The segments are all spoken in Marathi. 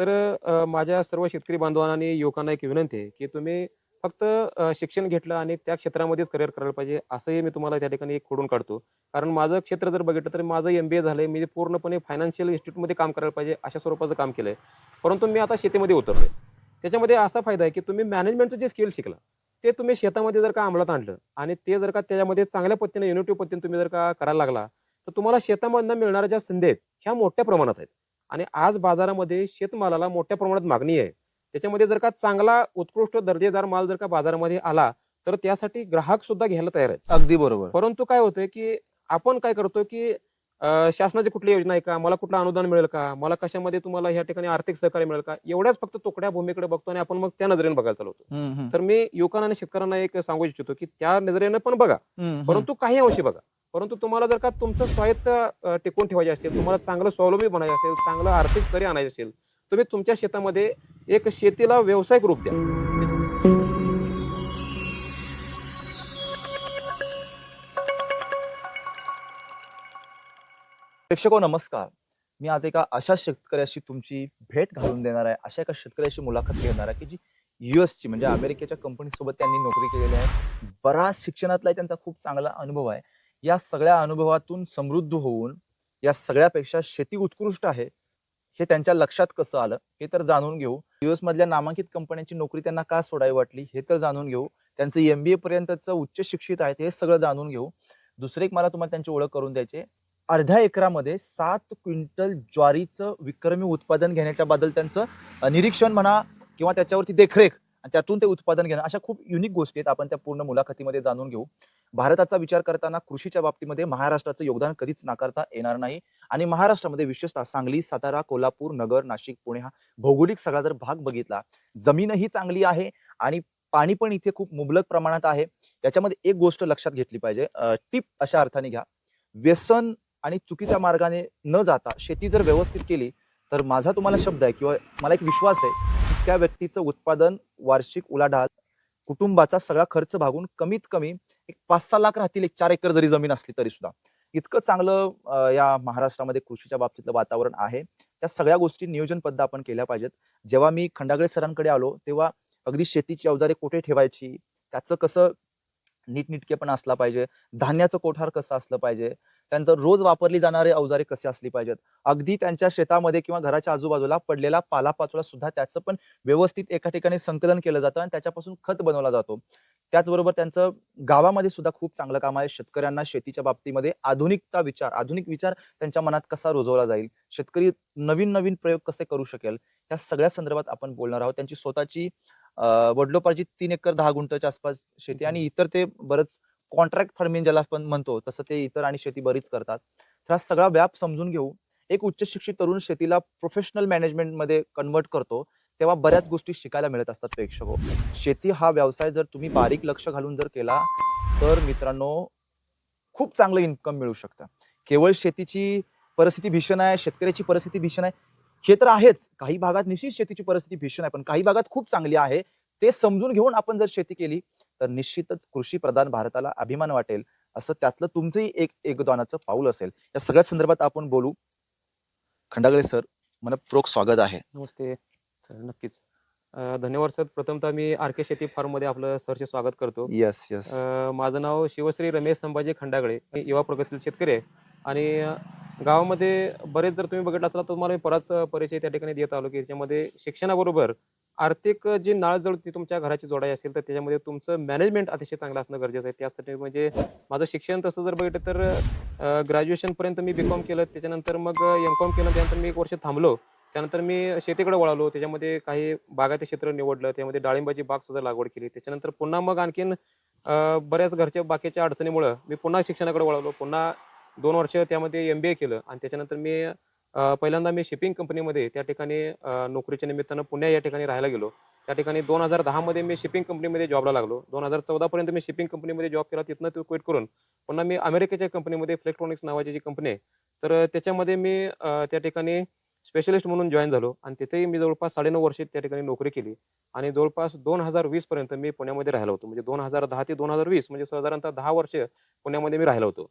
तर माझ्या सर्व शेतकरी बांधवांना आणि युवकांना एक विनंती आहे, की तुम्ही फक्त शिक्षण घेतलं आणि त्या क्षेत्रामध्येच करिअर करायला पाहिजे, असंही मी तुम्हाला त्या ठिकाणी एक खोडून काढतो. कारण माझं क्षेत्र जर बघितलं तर माझं MBA झालंय. मी पूर्णपणे फायनान्शियल इन्स्टिट्यूटमध्ये काम करायला पाहिजे, अशा स्वरूपाचं काम केलंय. परंतु मी आता शेतीमध्ये उतरलोय. त्याच्यामध्ये असा फायदा आहे, की तुम्ही मॅनेजमेंटचं जे स्किल शिकला, ते तुम्ही शेतामध्ये जर का अंमलात आणलं आणि ते जर का त्याच्यामध्ये चांगल्या पद्धतीने युनिटिव्ह पद्धतीने तुम्ही जर का करायला लागला, तर तुम्हाला शेतामधनं मिळणाऱ्या ज्या संधी आहेत, ह्या मोठ्या प्रमाणात आहेत. आणि आज बाजारामध्ये शेतमालाला मोठ्या प्रमाणात मागणी आहे. त्याच्यामध्ये जर का चांगला उत्कृष्ट दर्जेदार माल जर का बाजारामध्ये आला, तर त्यासाठी ग्राहक सुद्धा घ्यायला तयार आहेत. अगदी बरोबर. परंतु काय होतंय, की आपण काय करतो, की शासनाची कुठली योजना आहे का? मला कुठलं अनुदान मिळेल का? मला कशामध्ये तुम्हाला ह्या ठिकाणी आर्थिक सहकार्य मिळेल का? एवढ्याच फक्त तुकड्या भूमीकडे बघतो आणि आपण मग त्या नजरेने बघायला चालू होतो. हं, हं. तर मी युवकांना आणि शेतकऱ्यांना एक सांगू इच्छितो, की त्या नजरेनं पण बघा, हं, हं. परंतु काही अंशी बघा. परंतु तुम्हाला जर का तुमचं स्वायत्त टिकवून ठेवायचे असेल, तुम्हाला चांगलं स्वावलंबी बनायचं असेल, चांगलं आर्थिक स्थैर्य आणायचं असेल, तुम्ही तुमच्या शेतामध्ये एक शेतीला व्यावसायिक रूप द्या. प्रेक्षको नमस्कार. मी आज एका अशा शेतकऱ्याशी तुमची भेट घालून देणार आहे. अशा एका शेतकऱ्याशी मुलाखत घेणार आहे, की जी यूएसची म्हणजे अमेरिकेच्या कंपनीसोबत त्यांनी नोकरी केलेली आहे. बराच शिक्षणातलाही त्यांचा खूप चांगला अनुभव आहे. या सगळ्या अनुभवातून समृद्ध होऊन या सगळ्यापेक्षा शेती उत्कृष्ट आहे, हे त्यांच्या लक्षात कसं आलं, हे तर जाणून घेऊ. यूएस मधल्या नामांकित कंपन्यांची नोकरी त्यांना का सोडावी वाटली, हे तर जाणून घेऊ. त्यांचं MBA पर्यंतचं उच्च शिक्षित आहेत, हे सगळं जाणून घेऊ. दुसरं एक मला तुम्हाला त्यांची ओळख करून द्यायची आहे. अर्ध्या एकरामध्ये 7 क्विंटल ज्वारीचं विक्रमी उत्पादन घेण्याच्या बद्दल त्यांचं निरीक्षण म्हणा किंवा त्याच्यावरती देखरेख आणि त्यातून ते उत्पादन घेणं, अशा खूप युनिक गोष्टी आहेत. आपण त्या पूर्ण मुलाखतीमध्ये जाणून घेऊ. भारताचा विचार करताना कृषीच्या बाबतीमध्ये महाराष्ट्राचं योगदान कधीच नाकारता येणार नाही. आणि महाराष्ट्रामध्ये विशेषतः सांगली, सातारा, कोल्हापूर, नगर, नाशिक, पुणे हा भौगोलिक सगळा जर भाग बघितला, जमीनही चांगली आहे आणि पाणी पण इथे खूप मुबलक प्रमाणात आहे. याच्यामध्ये एक गोष्ट लक्षात घेतली पाहिजे, टिप अशा अर्थाने घ्या, व्यसन आणि चुकीच्या मार्गाने न जाता शेती जर व्यवस्थित केली, तर माझा तुम्हाला शब्द आहे किंवा मला एक विश्वास आहे, की त्या व्यक्तीचं उत्पादन वार्षिक उलाढाल कुटुंबाचा सगळा खर्च भागून कमीत कमी एक 5-6 लाख राहतील, एक 4 एकर जरी जमीन असली तरी सुद्धा. इतकं चांगलं या महाराष्ट्रामध्ये कृषीच्या बाबतीतलं वातावरण आहे. त्या सगळ्या गोष्टी नियोजनबद्ध आपण केल्या पाहिजेत. जेव्हा मी खंडागळे सरांकडे आलो, तेव्हा अगदी शेतीची अवजारे कुठे ठेवायची, त्याचं कसं नीटनेटकेपणा असला पाहिजे, धान्याचं कोठार कसं असलं पाहिजे, त्यानंतर रोज वापरली जाणारे अवजारे कसे असली पाहिजेत. अगदी त्यांच्या शेतामध्ये किंवा घराच्या आजूबाजूला पडलेला पालापाचोळा सुद्धा त्याचं पण व्यवस्थित एका ठिकाणी संकलन केलं जातं आणि त्याच्यापासून खत बनवला जातो. त्याचबरोबर त्यांचं गावामध्ये सुद्धा खूप चांगलं काम आहे. शेतकऱ्यांना शेतीच्या बाबतीमध्ये आधुनिक विचार त्यांच्या मनात कसा रुजवला जाईल, शेतकरी नवीन-नवीन प्रयोग कसे करू शकेल, या सगळ्या संदर्भात आपण बोलणार आहोत. त्यांची स्वतःची वडिलोपार्जित 3 एकर 10 गुंठ्याच्या आसपास शेती आणि इतर ते बरंच कॉन्ट्रॅक्ट फार्मिंग ज्याला आपण म्हणतो, तसं ते इतर आणि शेती बरीच करतात. तर हा सगळा व्याप समजून घेऊ. एक उच्च शिक्षित तरुण शेतीला प्रोफेशनल मॅनेजमेंटमध्ये कन्व्हर्ट करतो, तेव्हा बऱ्याच गोष्टी शिकायला मिळत असतात प्रेक्षको. शेती हा व्यवसाय जर तुम्ही बारीक लक्ष घालून जर केला, तर मित्रांनो खूप चांगलं इन्कम मिळू शकतं. केवळ शेतीची परिस्थिती भीषण आहे, शेतकऱ्याची परिस्थिती भीषण आहे, हे तर आहेच. काही भागात निश्चित शेतीची परिस्थिती भीषण आहे, पण काही भागात खूप चांगली आहे. ते समजून घेऊन आपण जर शेती केली, तर निश्चितच कृषी प्रधान भारताला अभिमान वाटेल, असं त्यातलं तुमचंही एक योगदानाचं पाऊल असेल. या सगळ्या संदर्भात आपण बोलू. खंडागळे सर, मनःपूर्वक स्वागत आहे. नमस्ते सर, नक्कीच. धन्यवाद सर. प्रथमतः मी आर.के. शेती फार्ममध्ये आपलं सहर्ष स्वागत करतो. Yes, yes. माझं नाव शिवश्री रमेश संभाजी खंडागळे. मी युवा प्रगतशील शेतकरी आहे आणि गावामध्ये बरेच जर तुम्ही बघितलं असाल तर तुम्हाला मी बराच परिचय त्या ठिकाणी देत आलो, की याच्यामध्ये शिक्षणाबरोबर आर्थिक जी नाळ ती तुमच्या घराची जोडायची असेल, तर त्याच्यामध्ये तुमचं मॅनेजमेंट अतिशय चांगलं असणं गरजेचं आहे. त्यासाठी म्हणजे माझं शिक्षण तसं जर बघितलं तर ग्रॅज्युएशनपर्यंत मी B.Com केलं. त्याच्यानंतर मग M.Com केलं. त्यानंतर मी 1 वर्ष थांबलो. त्यानंतर मी शेतीकडे वळालो. त्याच्यामध्ये काही बागायती क्षेत्र निवडलं. त्यामध्ये डाळिंबाची बाग सुद्धा लागवड केली. त्याच्यानंतर पुन्हा मग आणखीन बऱ्याच घरच्या बाकीच्या अडचणीमुळं मी पुन्हा शिक्षणाकडे वळालो. पुन्हा 2 वर्ष त्यामध्ये MBA केलं आणि त्याच्यानंतर मी पहिल्यांदा मी शिपिंग कंपनीमध्ये त्या ठिकाणी नोकरीच्या निमित्तानं पुण्या या ठिकाणी राहायला गेलो. त्या ठिकाणी 2010 मध्ये मी शिपिंग कंपनीमध्ये जॉबला लागलो. 2014 पर्यंत मी शिपिंग कंपनीमध्ये जॉब केला. तिथनं तो क्विट करून पुन्हा मी अमेरिकेच्या कंपनीमध्ये फ्लेक्ट्रॉनिक्स नावाची जी कंपनी आहे, तर त्याच्यामध्ये मी त्या ठिकाणी स्पेशलिस्ट म्हणून जॉइन झालो आणि तिथेही मी जवळपास 9.5 वर्ष त्या ठिकाणी नोकरी केली आणि जवळपास 2020 पर्यंत मी पुण्यामध्ये राहिलो होतो. म्हणजे 2010 ते 2020 म्हणजे साधारणतः 10 वर्ष पुण्यामध्ये मी राहिलो होतो.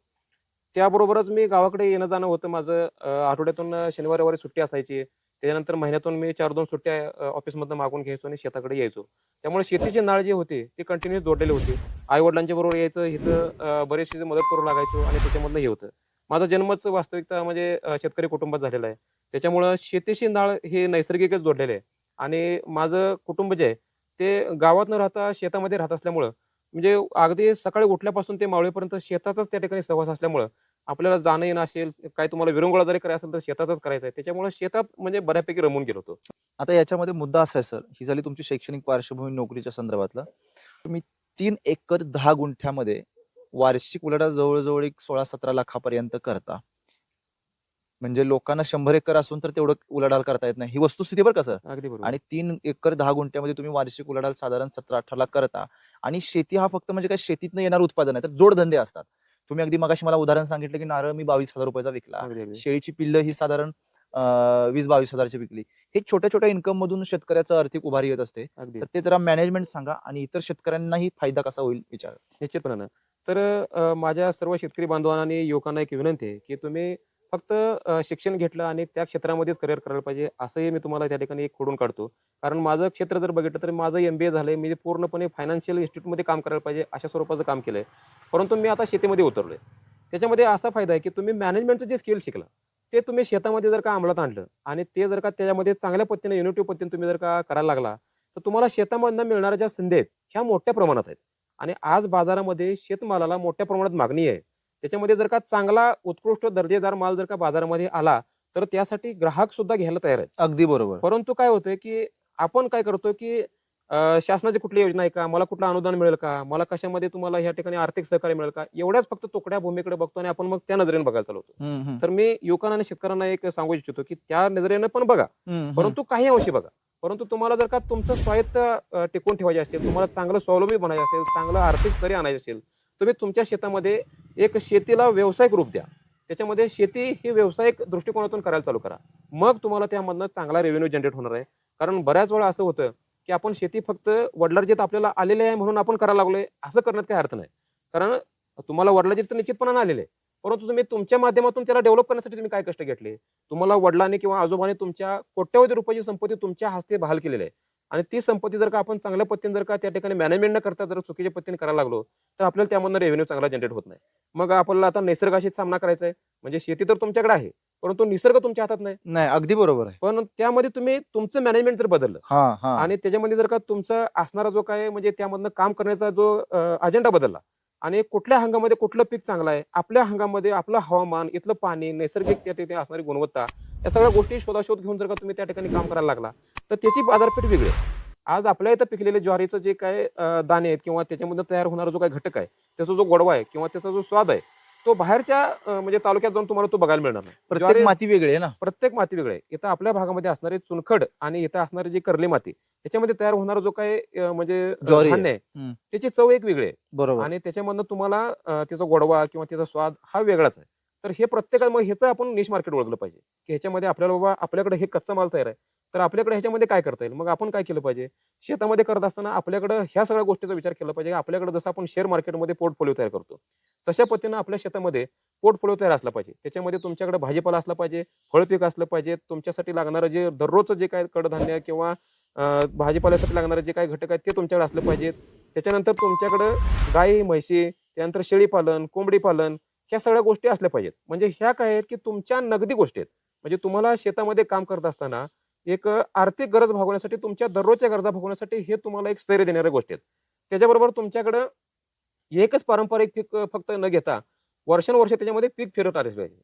त्याबरोबरच मी गावाकडे येणं-जाणं होतं माझं. आठवड्यातून शनिवार-रविवारी सुट्टी असायची. त्याच्यानंतर महिन्यातून मी 4-2 सुट्ट्या ऑफिसमधनं मागून घ्यायचो आणि शेताकडे यायचो. त्यामुळे शेतीची नाळ जी होती ती कंटिन्यू जोडलेली होती. आई-वडिलांच्या बरोबर यायचं, इथं बरीचशी मदत करू लागायचो आणि त्याच्यामधनं हे होतं. माझा जन्मच वास्तविकता म्हणजे शेतकरी कुटुंबात झालेला आहे. त्याच्यामुळं शेतीशी नाळ हे नैसर्गिकच जोडलेले आहे आणि माझं कुटुंब जे आहे ते गावात न राहता शेतामध्ये राहत असल्यामुळं म्हणजे अगदी सकाळी उठल्यापासून ते मावळेपर्यंत शेताचाच त्या ठिकाणी सहवास असल्यामुळं आपल्याला जाणं येणं असेल, काय तुम्हाला विरंगुळा जरी करायचं असेल तर शेतातच करायचं आहे. त्याच्यामुळे शेतात म्हणजे बऱ्यापैकी रमून गेलो होतो. आता याच्यामध्ये मुद्दा असा आहे सर, ही झाली तुमची शैक्षणिक पार्श्वभूमी नोकरीच्या संदर्भातला. तुम्ही 3 एकर 10 गुंठ्यामध्ये वार्षिक उलाढाल जवळ-जवळ एक 16-17 लाखापर्यंत करता. म्हणजे लोकांना 100 एकर असून तर तेवढं उलाढाल करता येत नाही. ही वस्तुस्थिती बरं का सर. अगदी बरोबर. आणि 3 एकर 10 गुंठ्यामध्ये तुम्ही वार्षिक उलाढाल साधारण 17-18 लाख करता. आणि शेती हा फक्त म्हणजे काय शेतीतनं येणारं उत्पादन आहे. तर जोडधंदे असतात. तुम्ही अगदी मगाशी मला उदाहरण सांगितलं, की नारळ मी ₹22,000 चा विकला. अगदी, अगदी. शेळीची पिल्लं ही साधारण 20-22,000 ची विकली. हे छोट्या-छोट्या इन्कम मधून शेतकऱ्याचं आर्थिक उभारी येत असते. अगदी. तर ते जरा मॅनेजमेंट सांगा आणि इतर शेतकऱ्यांनाही फायदा कसा होईल विचारा. निश्चितपणानं. तर माझ्या सर्व शेतकरी बांधवांना आणि युवकांना एक विनंती आहे, की तुम्ही फक्त शिक्षण घेतलं आणि त्या क्षेत्रामध्येच करिअर करायला पाहिजे, असंही मी तुम्हाला त्या ठिकाणी एक खोडून काढतो. कारण माझं क्षेत्र जर बघितलं तर माझं MBA झालंय. मी पूर्णपणे फायनान्शियल इन्स्टिट्यूटमध्ये काम करायला पाहिजे, अशा स्वरूपाचं काम केलंय. परंतु मी आता शेतीमध्ये उतरलोय. त्याच्यामध्ये असा फायदा आहे, की तुम्ही मॅनेजमेंटचं जे स्किल शिकला, ते तुम्ही शेतामध्ये जर का अंमलात आणलं आणि ते जर का त्याच्यामध्ये चांगल्या पद्धतीने युनिटिव्ह पद्धतीने तुम्ही जर का करायला लागला, तर तुम्हाला शेतामधनं मिळणाऱ्या ज्या संधी आहेत, ह्या मोठ्या प्रमाणात आहेत. आणि आज बाजारामध्ये शेतमालाला मोठ्या प्रमाणात मागणी आहे. त्याच्यामध्ये जर का चांगला उत्कृष्ट दर्जेदार माल जर का बाजारामध्ये आला, तर त्यासाठी ग्राहक सुद्धा घ्यायला तयार आहेत. अगदी बरोबर. परंतु काय होतंय, की आपण काय करतो, की शासनाची कुठली योजना आहे का? मला कुठलं अनुदान मिळेल का? मला कशामध्ये तुम्हाला ह्या ठिकाणी आर्थिक सहकार्य मिळेल का? एवढ्याच फक्त तुकड्या भूमीकडे बघतो आणि आपण मग त्या नजरेने बघायला चालू होतो. हं, हं. तर मी युवकांना आणि शेतकऱ्यांना एक सांगू इच्छितो, की त्या नजरेनं पण बघा, हं, हं. परंतु काही अंशी बघा. परंतु तुम्हाला जर का तुमचं स्वायत्त टिकवून ठेवायचे असेल, तुम्हाला चांगलं स्वावलंबी बनायचं असेल, चांगलं आर्थिक स्तरी आणायचं असेल, तुम्ही तुमच्या शेतामध्ये एक शेतीला व्यावसायिक रूप द्या. त्याच्यामध्ये शेती ही व्यावसायिक दृष्टिकोनातून करायला चालू करा. मग तुम्हाला त्यामधनं चांगला रेव्हेन्यू जनरेट होणार आहे. कारण बऱ्याच वेळा असं होतं, की आपण शेती फक्त वडिलांचे आपल्याला आलेले आहे म्हणून आपण करायला लागलोय, असं करण्यात काही अर्थ नाही. कारण तुम्हाला वडिलांचे तर निश्चितपणाने आलेले आहे. परंतु तुम्ही तुमच्या माध्यमातून त्याला डेव्हलप करण्यासाठी तुम्ही काय कष्ट घेतले? तुम्हाला वडिलांनी किंवा आजोबांनी तुमच्या कोट्यवधी रुपयाची संपत्ती तुमच्या हस्ते बहाल केलेली आहे. आणि ती संपत्ती जर का आपण चांगल्या पद्धतीने जर का त्या ठिकाणी मॅनेजमेंट न करता जर चुकीच्या पद्धतीने करायला लागलो, तर आपल्याला त्यामधनं रेव्हेन्यू चांगला जनरेट होत नाही. मग आपल्याला आता निसर्गाशी सामना करायचा आहे. म्हणजे शेती तर तुमच्याकडे आहे, परंतु निसर्ग तुमच्या हातात नाही. नाही, अगदी बरोबर आहे. पण त्यामध्ये तुम्ही तुमचं मॅनेजमेंट जर बदललं हां, हां. आणि त्याच्यामध्ये जर का तुमचा असणारा जो काय म्हणजे त्यामधनं काम करण्याचा जो अजेंडा बदलला आणि कुठल्या हंगामामध्ये कुठलं पीक चांगलं आहे, आपल्या हंगामामध्ये आपलं हवामान, इथलं पाणी, नैसर्गिक त्या ठिकाणी असणारी गुणवत्ता, या सगळ्या गोष्टी शोधाशोध घेऊन जर का तुम्ही त्या ठिकाणी काम करायला लागला, तर त्याची बाजारपेठ वेगळी आहे. आज आपल्या इथं पिकलेले ज्वारीचं जे काय दाणे आहेत किंवा त्याच्यामधून तयार होणारा जो काही घटक आहे, त्याचा जो गोडवा आहे किंवा त्याचा जो स्वाद आहे, तो बाहेरच्या म्हणजे तालुक्यात जाऊन तुम्हाला तो बघायला मिळणार नाही. प्रत्येक ज्वारी माती वेगळी आहे ना. प्रत्येक माती वेगळी आहे. इथं आपल्या भागामध्ये असणारी चुनखड आणि इथं असणारी जी कर्ली माती, त्याच्यामध्ये तयार होणारा जो काही म्हणजे ज्वारी आहे. धान्य आहे, हं. त्याची चव एक वेगळी आहे. बरोबर. आणि त्याच्यामधनं तुम्हाला त्याचा गोडवा किंवा त्याचा स्वाद हा वेगळाच आहे. तर हे प्रत्येकाला मग ह्याचं आपण निश मार्केट ओळखलं पाहिजे, की ह्याच्यामध्ये आपल्याला बाबा आपल्याकडे हे कच्चा माल तयार आहे. तर आपल्याकडे ह्याच्यामध्ये काय करता येईल? मग आपण काय केलं पाहिजे? शेतामध्ये करत असताना आपल्याकडं ह्या सगळ्या गोष्टीचा विचार केला पाहिजे. आपल्याकडे जसं आपण शेअर मार्केटमध्ये पोर्टफोलिओ तयार करतो, तशा पद्धतीनं आपल्या शेतामध्ये पोर्टफोलिओ तयार असला पाहिजे. त्याच्यामध्ये तुमच्याकडे भाजीपाला असला पाहिजे, फळपीक असलं पाहिजे, तुमच्यासाठी लागणारं जे दररोजचं जे काही कडधान्य किंवा भाजीपाल्यासाठी लागणारे जे काही घटक आहेत ते तुमच्याकडे असलं पाहिजेत. त्याच्यानंतर तुमच्याकडं गाई, म्हशी, त्यानंतर शेळीपालन, कोंबडी पालन ह्या सगळ्या गोष्टी असल्या पाहिजेत. म्हणजे ह्या काय आहेत, की तुमच्या नगदी गोष्टी आहेत. म्हणजे तुम्हाला शेतामध्ये काम करत असताना एक आर्थिक गरज भागवण्यासाठी, तुमच्या दररोजच्या गरजा भागवण्यासाठी हे तुम्हाला एक स्थैर्य देणाऱ्या गोष्टी आहेत. त्याच्याबरोबर तुमच्याकडं एकच पारंपरिक पीक फक्त न घेता वर्षानुवर्षे त्याच्यामध्ये पीक फिरत आले पाहिजे.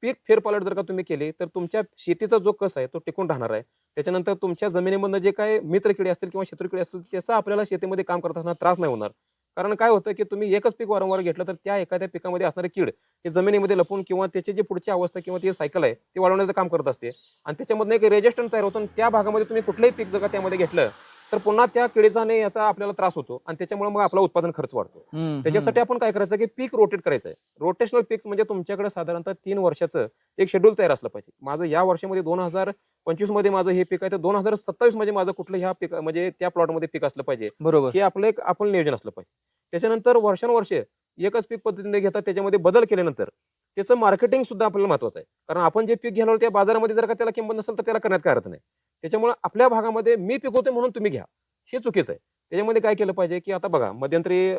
पीक फेरपालट जर का तुम्ही केली, तर तुमच्या शेतीचा जो कस आहे तो टिकून राहणार आहे. त्याच्यानंतर तुमच्या जमिनीमधनं जे काही मित्रकिडे असतील किंवा शत्रुकिडे असतील, त्याचा आपल्याला शेतीमध्ये काम करत असताना त्रास नाही होणार. कारण काय होतं, की तुम्ही एकच पीक वारंवार घेतलं, तर त्या एखाद्या पिकामध्ये असणारी कीड हे जमिनीमध्ये लपून किंवा त्याची जी पुढची अवस्था किंवा ती सायकल आहे ती वाढवण्याचं काम करत असते. आणि त्याच्यामधनं एक रेजिस्टन्स तयार होतो आणि त्या भागामध्ये तुम्ही कुठलंही पीक जर का त्यामध्ये घेतलं, तर पुन्हा त्या किडीचा आणि याचा आपल्याला त्रास होतो आणि त्याच्यामुळे मग आपला उत्पादन खर्च वाढतो. हं, त्याच्यासाठी आपण काय करायचं, की पीक रोटेट करायचं आहे. रोटेशनल पीक म्हणजे तुमच्याकडे साधारणतः 3 वर्षाचं एक शेड्यूल तयार असलं पाहिजे. माझं या वर्षामध्ये 2025 मध्ये माझं हे पीक आहे, तर 2027 मध्ये माझं कुठलं ह्या पीक म्हणजे त्या प्लॉटमध्ये पीक असलं पाहिजे. बरोबर. हे आपलं एक आपण नियोजन असलं पाहिजे. त्याच्यानंतर वर्षानुवर्षे एकच पीक पद्धतीने घेतात, त्याच्यामध्ये बदल केल्यानंतर त्याचं मार्केटिंग सुद्धा आपल्याला महत्वाचं आहे. कारण आपण जे पीक घ्यायला लागलो त्या बाजारामध्ये जर का त्याला किंमत नसेल तर त्याला करण्यात काय अर्थ नाही. त्याच्यामुळे आपल्या भागामध्ये मी पिकवतोय म्हणून तुम्ही घ्या, हे चुकीचं आहे. त्याच्यामध्ये काय केलं पाहिजे, की आता बघा मध्यंतरी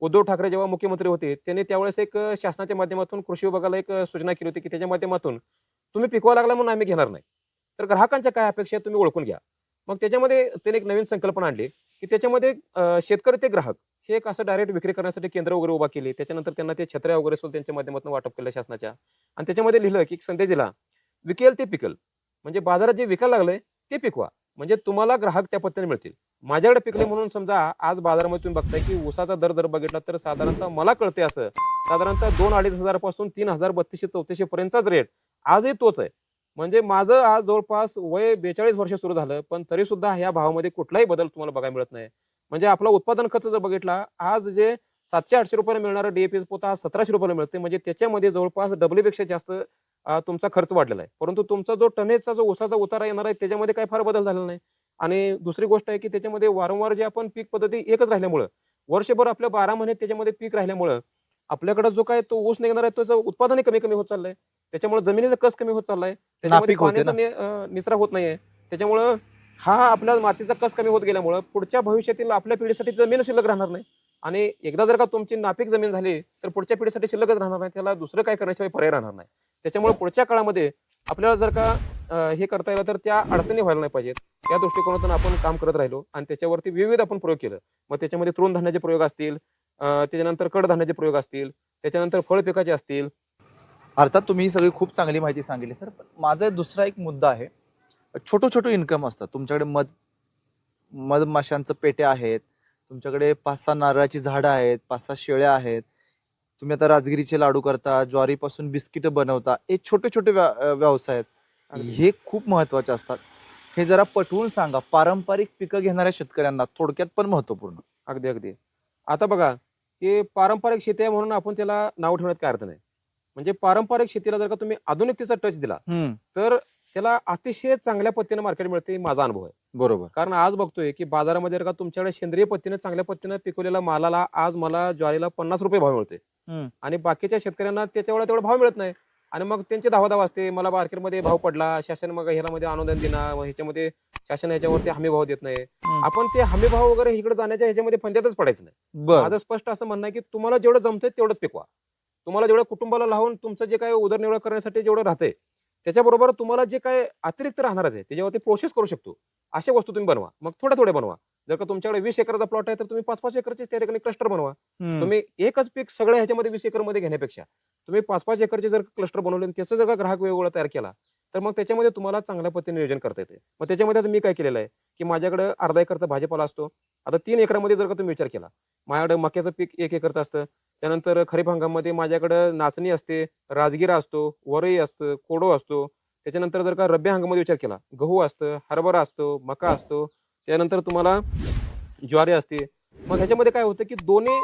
उद्धव ठाकरे जेव्हा मुख्यमंत्री होते त्यांनी त्यावेळेस एक शासनाच्या माध्यमातून कृषी विभागाला एक सूचना केली होती, की त्याच्या माध्यमातून तुम्ही पिकवा लागला म्हणून आम्ही घेणार नाही. तर ग्राहकांच्या काय अपेक्षा आहेत तुम्ही ओळखून घ्या. मग त्याच्यामध्ये त्याने एक नवीन संकल्पना आणली, की त्याच्यामध्ये शेतकरी ते ग्राहक हे एक असं डायरेक्ट विक्री करण्यासाठी केंद्र वगैरे उभा केली. त्याच्यानंतर त्यांना ते छत्र्या वगैरे सुद्धा त्यांच्या माध्यमातून वाटप केलं शासनाच्या. आणि त्याच्यामध्ये लिहिलं, की एक संदेश दिला, विकेल ते पिकल. म्हणजे बाजारात जे विकायला लागलंय ते पिकवा. म्हणजे तुम्हाला ग्राहक त्या पद्धतीने मिळतील. माझ्याकडे पिकले म्हणून समजा आज बाजारामध्ये तुम्ही बघताय, की ऊसाचा दर जर बघितला तर साधारणतः मला कळते असं साधारणतः 2,000-2,500 पासून 3,000, 3200-3400 पर्यंतचाच रेट आजही तोच आहे. म्हणजे माझं आज जवळपास वय 42 वर्ष सुरू झालं, पण तरी सुद्धा ह्या भावामध्ये कुठलाही बदल तुम्हाला बघायला मिळत नाही. म्हणजे आपला उत्पादन खर्च जर बघितला, आज जे 700-800 रुपयाला मिळणारं DAP पोतं आज 1700 रुपयाला मिळते. म्हणजे त्याच्यामध्ये जवळपास डबलीपेक्षा जास्त तुमचा खर्च वाढलेला आहे. परंतु तुमचा जो टनेजचा जो ऊसाचा उतारा येणार आहे त्याच्यामध्ये काही फार बदल झालेला नाही. आणि दुसरी गोष्ट आहे, की त्याच्यामध्ये वारंवार जे आपण पीक पद्धती एकच राहिल्यामुळं वर्षभर आपल्या 12 महिने त्याच्यामध्ये पीक राहिल्यामुळं आपल्याकडे जो काय तो ऊस निघणार आहे त्याचं उत्पादनही कमी कमी होत चाललंय. त्याच्यामुळे जमिनीचा कस कमी होत चाललाय. त्याच्यामध्ये नापीक होते पाण्याचा निचरा होत नाहीये. त्याच्यामुळं हा आपल्या मातीचा कस कमी होत गेल्यामुळं पुढच्या भविष्यातील आपल्या पिढीसाठी जमीन शिल्लक राहणार नाही. आणि एकदा जर का तुमची नापीक जमीन झाली तर पुढच्या पिढीसाठी शिल्लकच राहणार नाही. त्याला दुसरं काय करण्याशिवाय पर्याय राहणार नाही. त्याच्यामुळे पुढच्या काळामध्ये आपल्याला जर का हे करता येईल तर त्या अडचणी व्हायला नाही पाहिजेत. या दृष्टिकोनातून आपण काम करत राहिलो आणि त्याच्यावरती विविध आपण प्रयोग केलं. मग त्याच्यामध्ये तृणधान्याचे प्रयोग असतील, त्याच्यानंतर कडधान्याचे प्रयोग असतील, त्याच्यानंतर फळ पिकाचे असतील. अर्थात तुम्ही ही सगळी खूप चांगली माहिती सांगितली सर. पण माझा दुसरा एक मुद्दा आहे. छोटं छोटं इन्कम असतं तुमच्याकडे. मधमाशांचं पेट्या आहेत, तुमच्याकडे 5-6 नारळाची झाडं आहेत, 5-6 शेळ्या आहेत. तुम्ही आता राजगिरीचे लाडू करता, ज्वारीपासून बिस्किटं बनवता. हे छोटे छोटे व्यवसाय आहेत. अगदी. हे खूप महत्वाचे असतात. हे जरा पटवून सांगा पारंपरिक पिकं घेणाऱ्या शेतकऱ्यांना, थोडक्यात पण महत्वपूर्ण. अगदी, अगदी. आता बघा, की पारंपरिक शेती आहे म्हणून आपण त्याला नाव ठेवण्यात काय अर्थ नाही. म्हणजे पारंपरिक शेतीला जर का तुम्ही आधुनिकतेचा टच दिला, तर त्याला अतिशय चांगल्या पद्धतीने मार्केट मिळते, माझा अनुभव आहे. बरोबर. कारण आज बघतोय, की बाजारामध्ये जर का तुमच्याकडे सेंद्रिय पद्धतीने चांगल्या पद्धतीने पिकवलेल्या मालाला आज मला ज्वारीला ₹50 भाव मिळतोय आणि बाकीच्या शेतकऱ्यांना त्याच्या तेवढा भाव मिळत नाही. आणि मग त्यांची धावाधाव असते, मला मार्केटमध्ये भाव पडला, शासन मग ह्यामध्ये अनुदान देणार, मग ह्याच्यामध्ये शासन ह्याच्यावरती हमी भाव देत नाही. आपण ते हमी भाव वगैरे इकडे जाण्याच्या ह्याच्यामध्ये फंद्यातच पडायचं नाही. बर. माझं स्पष्ट असं म्हणणं आहे, की तुम्हाला जेवढं जमतंय तेवढंच पिकवा. तुम्हाला जेवढं कुटुंबाला लावून तुमचं जे काही उदरनिर्वाह करण्यासाठी जेवढं राहतंय, त्याच्याबरोबर तुम्हाला जे काय अतिरिक्त राहणारच आहे, त्याच्यावरती प्रोसेस करू शकतो. अशा वस्तू तुम्ही बनवा. मग थोड्या बनवा. जर का तुमच्याकडे 20 एकरचा प्लॉट आहे, तर तुम्ही 5-5 एकरचे त्या ठिकाणी क्लस्टर बनवा. तुम्ही एकच पीक सगळ्या ह्याच्यामध्ये 20 एकरमध्ये घेण्यापेक्षा तुम्ही 5-5 एकरचे जर क्लस्टर बनवले आणि त्याचा जर का ग्राहक वेगवेगळा तयार केला, तर मग त्याच्यामध्ये तुम्हाला चांगल्या पद्धतीने नियोजन करता येते. मग त्याच्यामध्ये आता मी काय केलेलं आहे, की माझ्याकडे अर्धा एकरचा भाजीपाला असतो. आता 3 एकरामध्ये जर का तुम्ही विचार केला, माझ्याकडे मक्याचं पीक 1 एकरचं असतं. त्यानंतर खरीप हंगामामध्ये माझ्याकडे नाचणी असते, राजगिरा असतो, वरई असतं, कोडो असतो. त्याच्यानंतर जर का रब्बी हंगामामध्ये विचार केला, गहू असतं, हरभरा असतो, मका असतो. त्यानंतर तुम्हाला ज्वारी असते. मग ह्याच्यामध्ये काय होतं, की दोन्ही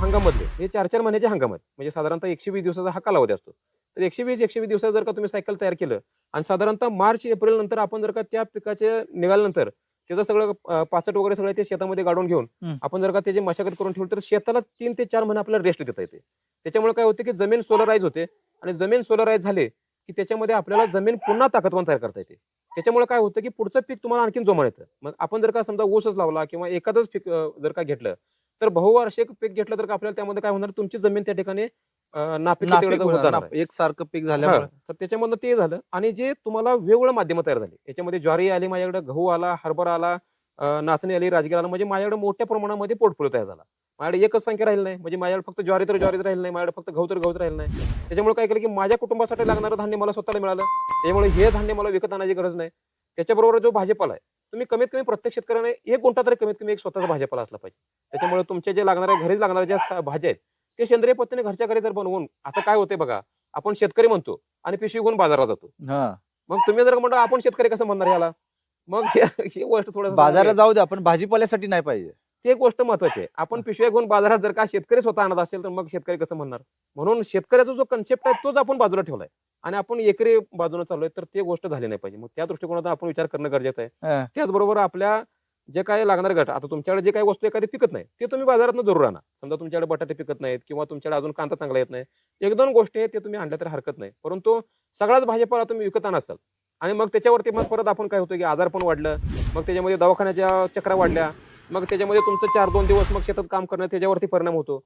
हंगामामधले हे 4-4 महिन्याचे हंगाम आहेत. म्हणजे साधारणतः 120 दिवसाचा हा कालावधी असतो. तर 120 दिवसात जर का तुम्ही सायकल तयार केलं आणि साधारणतः मार्च, एप्रिल नंतर आपण जर का त्या पिकाचे निघाल्यानंतर त्याचं सगळं पाचट वगैरे सगळं ते शेतामध्ये गाडून घेऊन आपण जर का त्याची मशागत करून ठेवली, तर शेताला 3 ते 4 महिने आपल्याला रेस्ट देता येते. त्याच्यामुळे काय होते, की जमीन सोलराईज होते आणि जमीन सोलराईज झाले, की त्याच्यामध्ये आपल्याला जमीन पुन्हा ताकदवान तयार करता येते. त्याच्यामुळे काय होतं, की पुढचं पीक तुम्हाला आणखीन जोमान येतं. मग आपण जर का समजा ऊसच लावला किंवा एखादंच पीक जर का घेतलं, तर बहुवार्षिक पीक घेतलं तर आपल्याला त्यामध्ये काय होणार, तुमची जमीन त्या ठिकाणी नापीक नापीक होत होणार जाणार ना, आहे. एकसारखं पीक हां, झाल्यामुळे. तर त्याच्यामधनं ते झालं आणि जे तुम्हाला वेगवेगळं माध्यमं तयार झाली. याच्यामध्ये ज्वारी आली माझ्याकडे, गहू आला, हरभरा आला, नाचणी आली, राजगिरा आला. म्हणजे माझ्याकडे मोठ्या प्रमाणामध्ये पोर्टफोलिओ तयार झाला. माझ्याकडे एकच संख्या राहिली नाही. म्हणजे माझ्याकडे फक्त ज्वारी तर ज्वारीच राहिली नाही. माझ्याकडे फक्त गहू तर गहूच राहिलं नाही. त्याच्यामुळे काय केलं, की माझ्या कुटुंबासाठी लागणारं धान्य मला स्वतःला मिळालं. त्याच्यामुळे हे धान्य मला विकत आणायची गरज नाही. त्याच्याबरोबर जो भाजीपाला आहे, तुम्ही कमीत कमी प्रत्येक शेतकऱ्याने 1 गुंठा तरी कमीत कमी एक स्वतःचा भाजीपाला असला पाहिजे. त्याच्यामुळे तुमचे जे लागणारे घरी लागणाऱ्या ज्या भाज्या आहेत, ते सेंद्रिय पद्धतीने घरच्या घरी जर बनवून, आता काय होते बघा, आपण शेतकरी म्हणतो आणि पिशवी घेऊन बाजारात जातो. हा, मग तुम्ही जर म्हणता आपण शेतकरी कसं म्हणणार याला? मग ही गोष्ट थोडंसं बाजारात जाऊ द्या, पण भाजीपाल्यासाठी नाही पाहिजे. ते गोष्ट महत्वाची आहे. आपण पिशव्या घेऊन बाजारात जर का शेतकरी स्वतः आणत असेल, तर मग शेतकरी कसं म्हणणार? म्हणून शेतकऱ्याचा जो कन्सेप्ट आहे तोच आपण बाजूला ठेवलाय आणि आपण एकरी बाजूने चाललोय, तर ते गोष्ट झाली नाही पाहिजे. मग त्या दृष्टिकोनातून आपण विचार करणं गरजेचं आहे. हा. त्याचबरोबर आपल्या जे काय लागणारे घट, आता तुमच्याकडे जे काही वस्तू एखादी पिकत नाही ते तुम्ही बाजारातून जरूर आणा. समजा तुमच्याकडे बटाटे पिकत नाहीत किंवा तुमच्याकडे अजून कांदा चांगला येत नाही, एक दोन गोष्टी आहेत ते तुम्ही आणल्या तर हरकत नाही. परंतु सगळाच भाजीपाला तुम्ही विकत आणत असाल आणि मग त्याच्यावरती मग परत आपण काय होतं की आजार पण वाढलं, मग त्याच्यामध्ये दवाखान्याच्या चक्रा वाढल्या, मग त्याच्यामध्ये तुमचं 4-2 दिवस मग शेतात काम करणं त्याच्यावरती परिणाम होतो.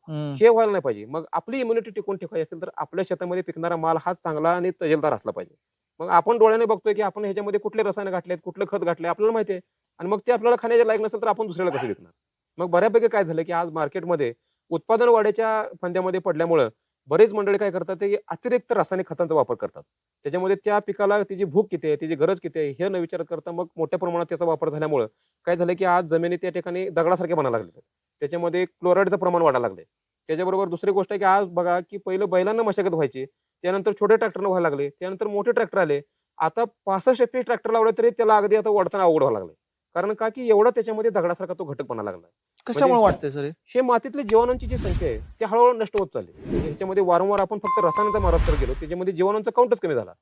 हे व्हायला नाही पाहिजे. मग आपली इम्युनिटी टिकवून ठेवायची असेल तर आपल्या शेतामध्ये पिकणारा माल हा चांगला आणि तजेलदार असला पाहिजे. मग आपण डोळ्याने बघतोय की आपण ह्याच्यामध्ये कुठले रसायनं घातलेत, कुठलं खत घातलंय आपल्याला माहिती आहे आणि मग ते आपल्याला खाण्याच्या लायक नसेल तर आपण दुसऱ्याला कसं विकणार? मग बऱ्यापैकी काय झालं की आज मार्केटमध्ये उत्पादन वाढीच्या फंद्यामध्ये पडल्यामुळं बरेच मंडळी काय करतात ते अतिरिक्त रासायनिक खतांचा वापर करतात. त्याच्यामध्ये त्या पिकाला तिची भूक किती आहे, तिची गरज किती आहे हे न विचार करता मग मोठ्या प्रमाणात त्याचा वापर झाल्यामुळं काय झालं की आज जमिनी त्या ठिकाणी दगडासारख्या बनायला लागल्या. त्याच्यामध्ये क्लोराईडचं प्रमाण वाढायला लागले. त्याच्याबरोबर दुसरी गोष्ट आहे की आज बघा की पहिलं बैलांना मशागत व्हायची, त्यानंतर छोटे ट्रॅक्टरनं व्हायला लागले, त्यानंतर मोठे ट्रॅक्टर आले. आता 65 एच.पी. ट्रॅक्टर लावलं तरी त्याला अगदी आता ओढताना अवघड व्हायला लागले. कारण का की एवढा त्याच्यामध्ये दगडासारखा तो घटक बनायला लागला. कशामुळे वाटतंय सर? हे मातीतल्या जीवाणूंची जी संख्या आहे ती हळूहळू नष्ट होत चालली. म्हणजे ह्याच्यामध्ये वारंवार आपण फक्त रसायनाचा मारा करत गेलो, त्याच्यामध्ये जीवाणूंचा काउंटच कमी झाला.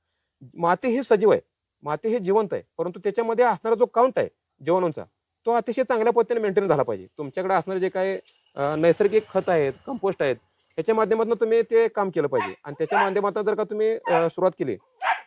माती हे सजीव आहे, माती हे जिवंत आहे, परंतु त्याच्यामध्ये असणारा जो काउंट आहे जीवाणूंचा तो अतिशय चांगल्या पद्धतीने मेंटेन झाला पाहिजे. तुमच्याकडे असणारे जे काही नैसर्गिक खत आहेत, कंपोस्ट आहेत, त्याच्या माध्यमातून तुम्ही ते काम केलं पाहिजे आणि त्याच्या माध्यमातून जर का तुम्ही सुरुवात केली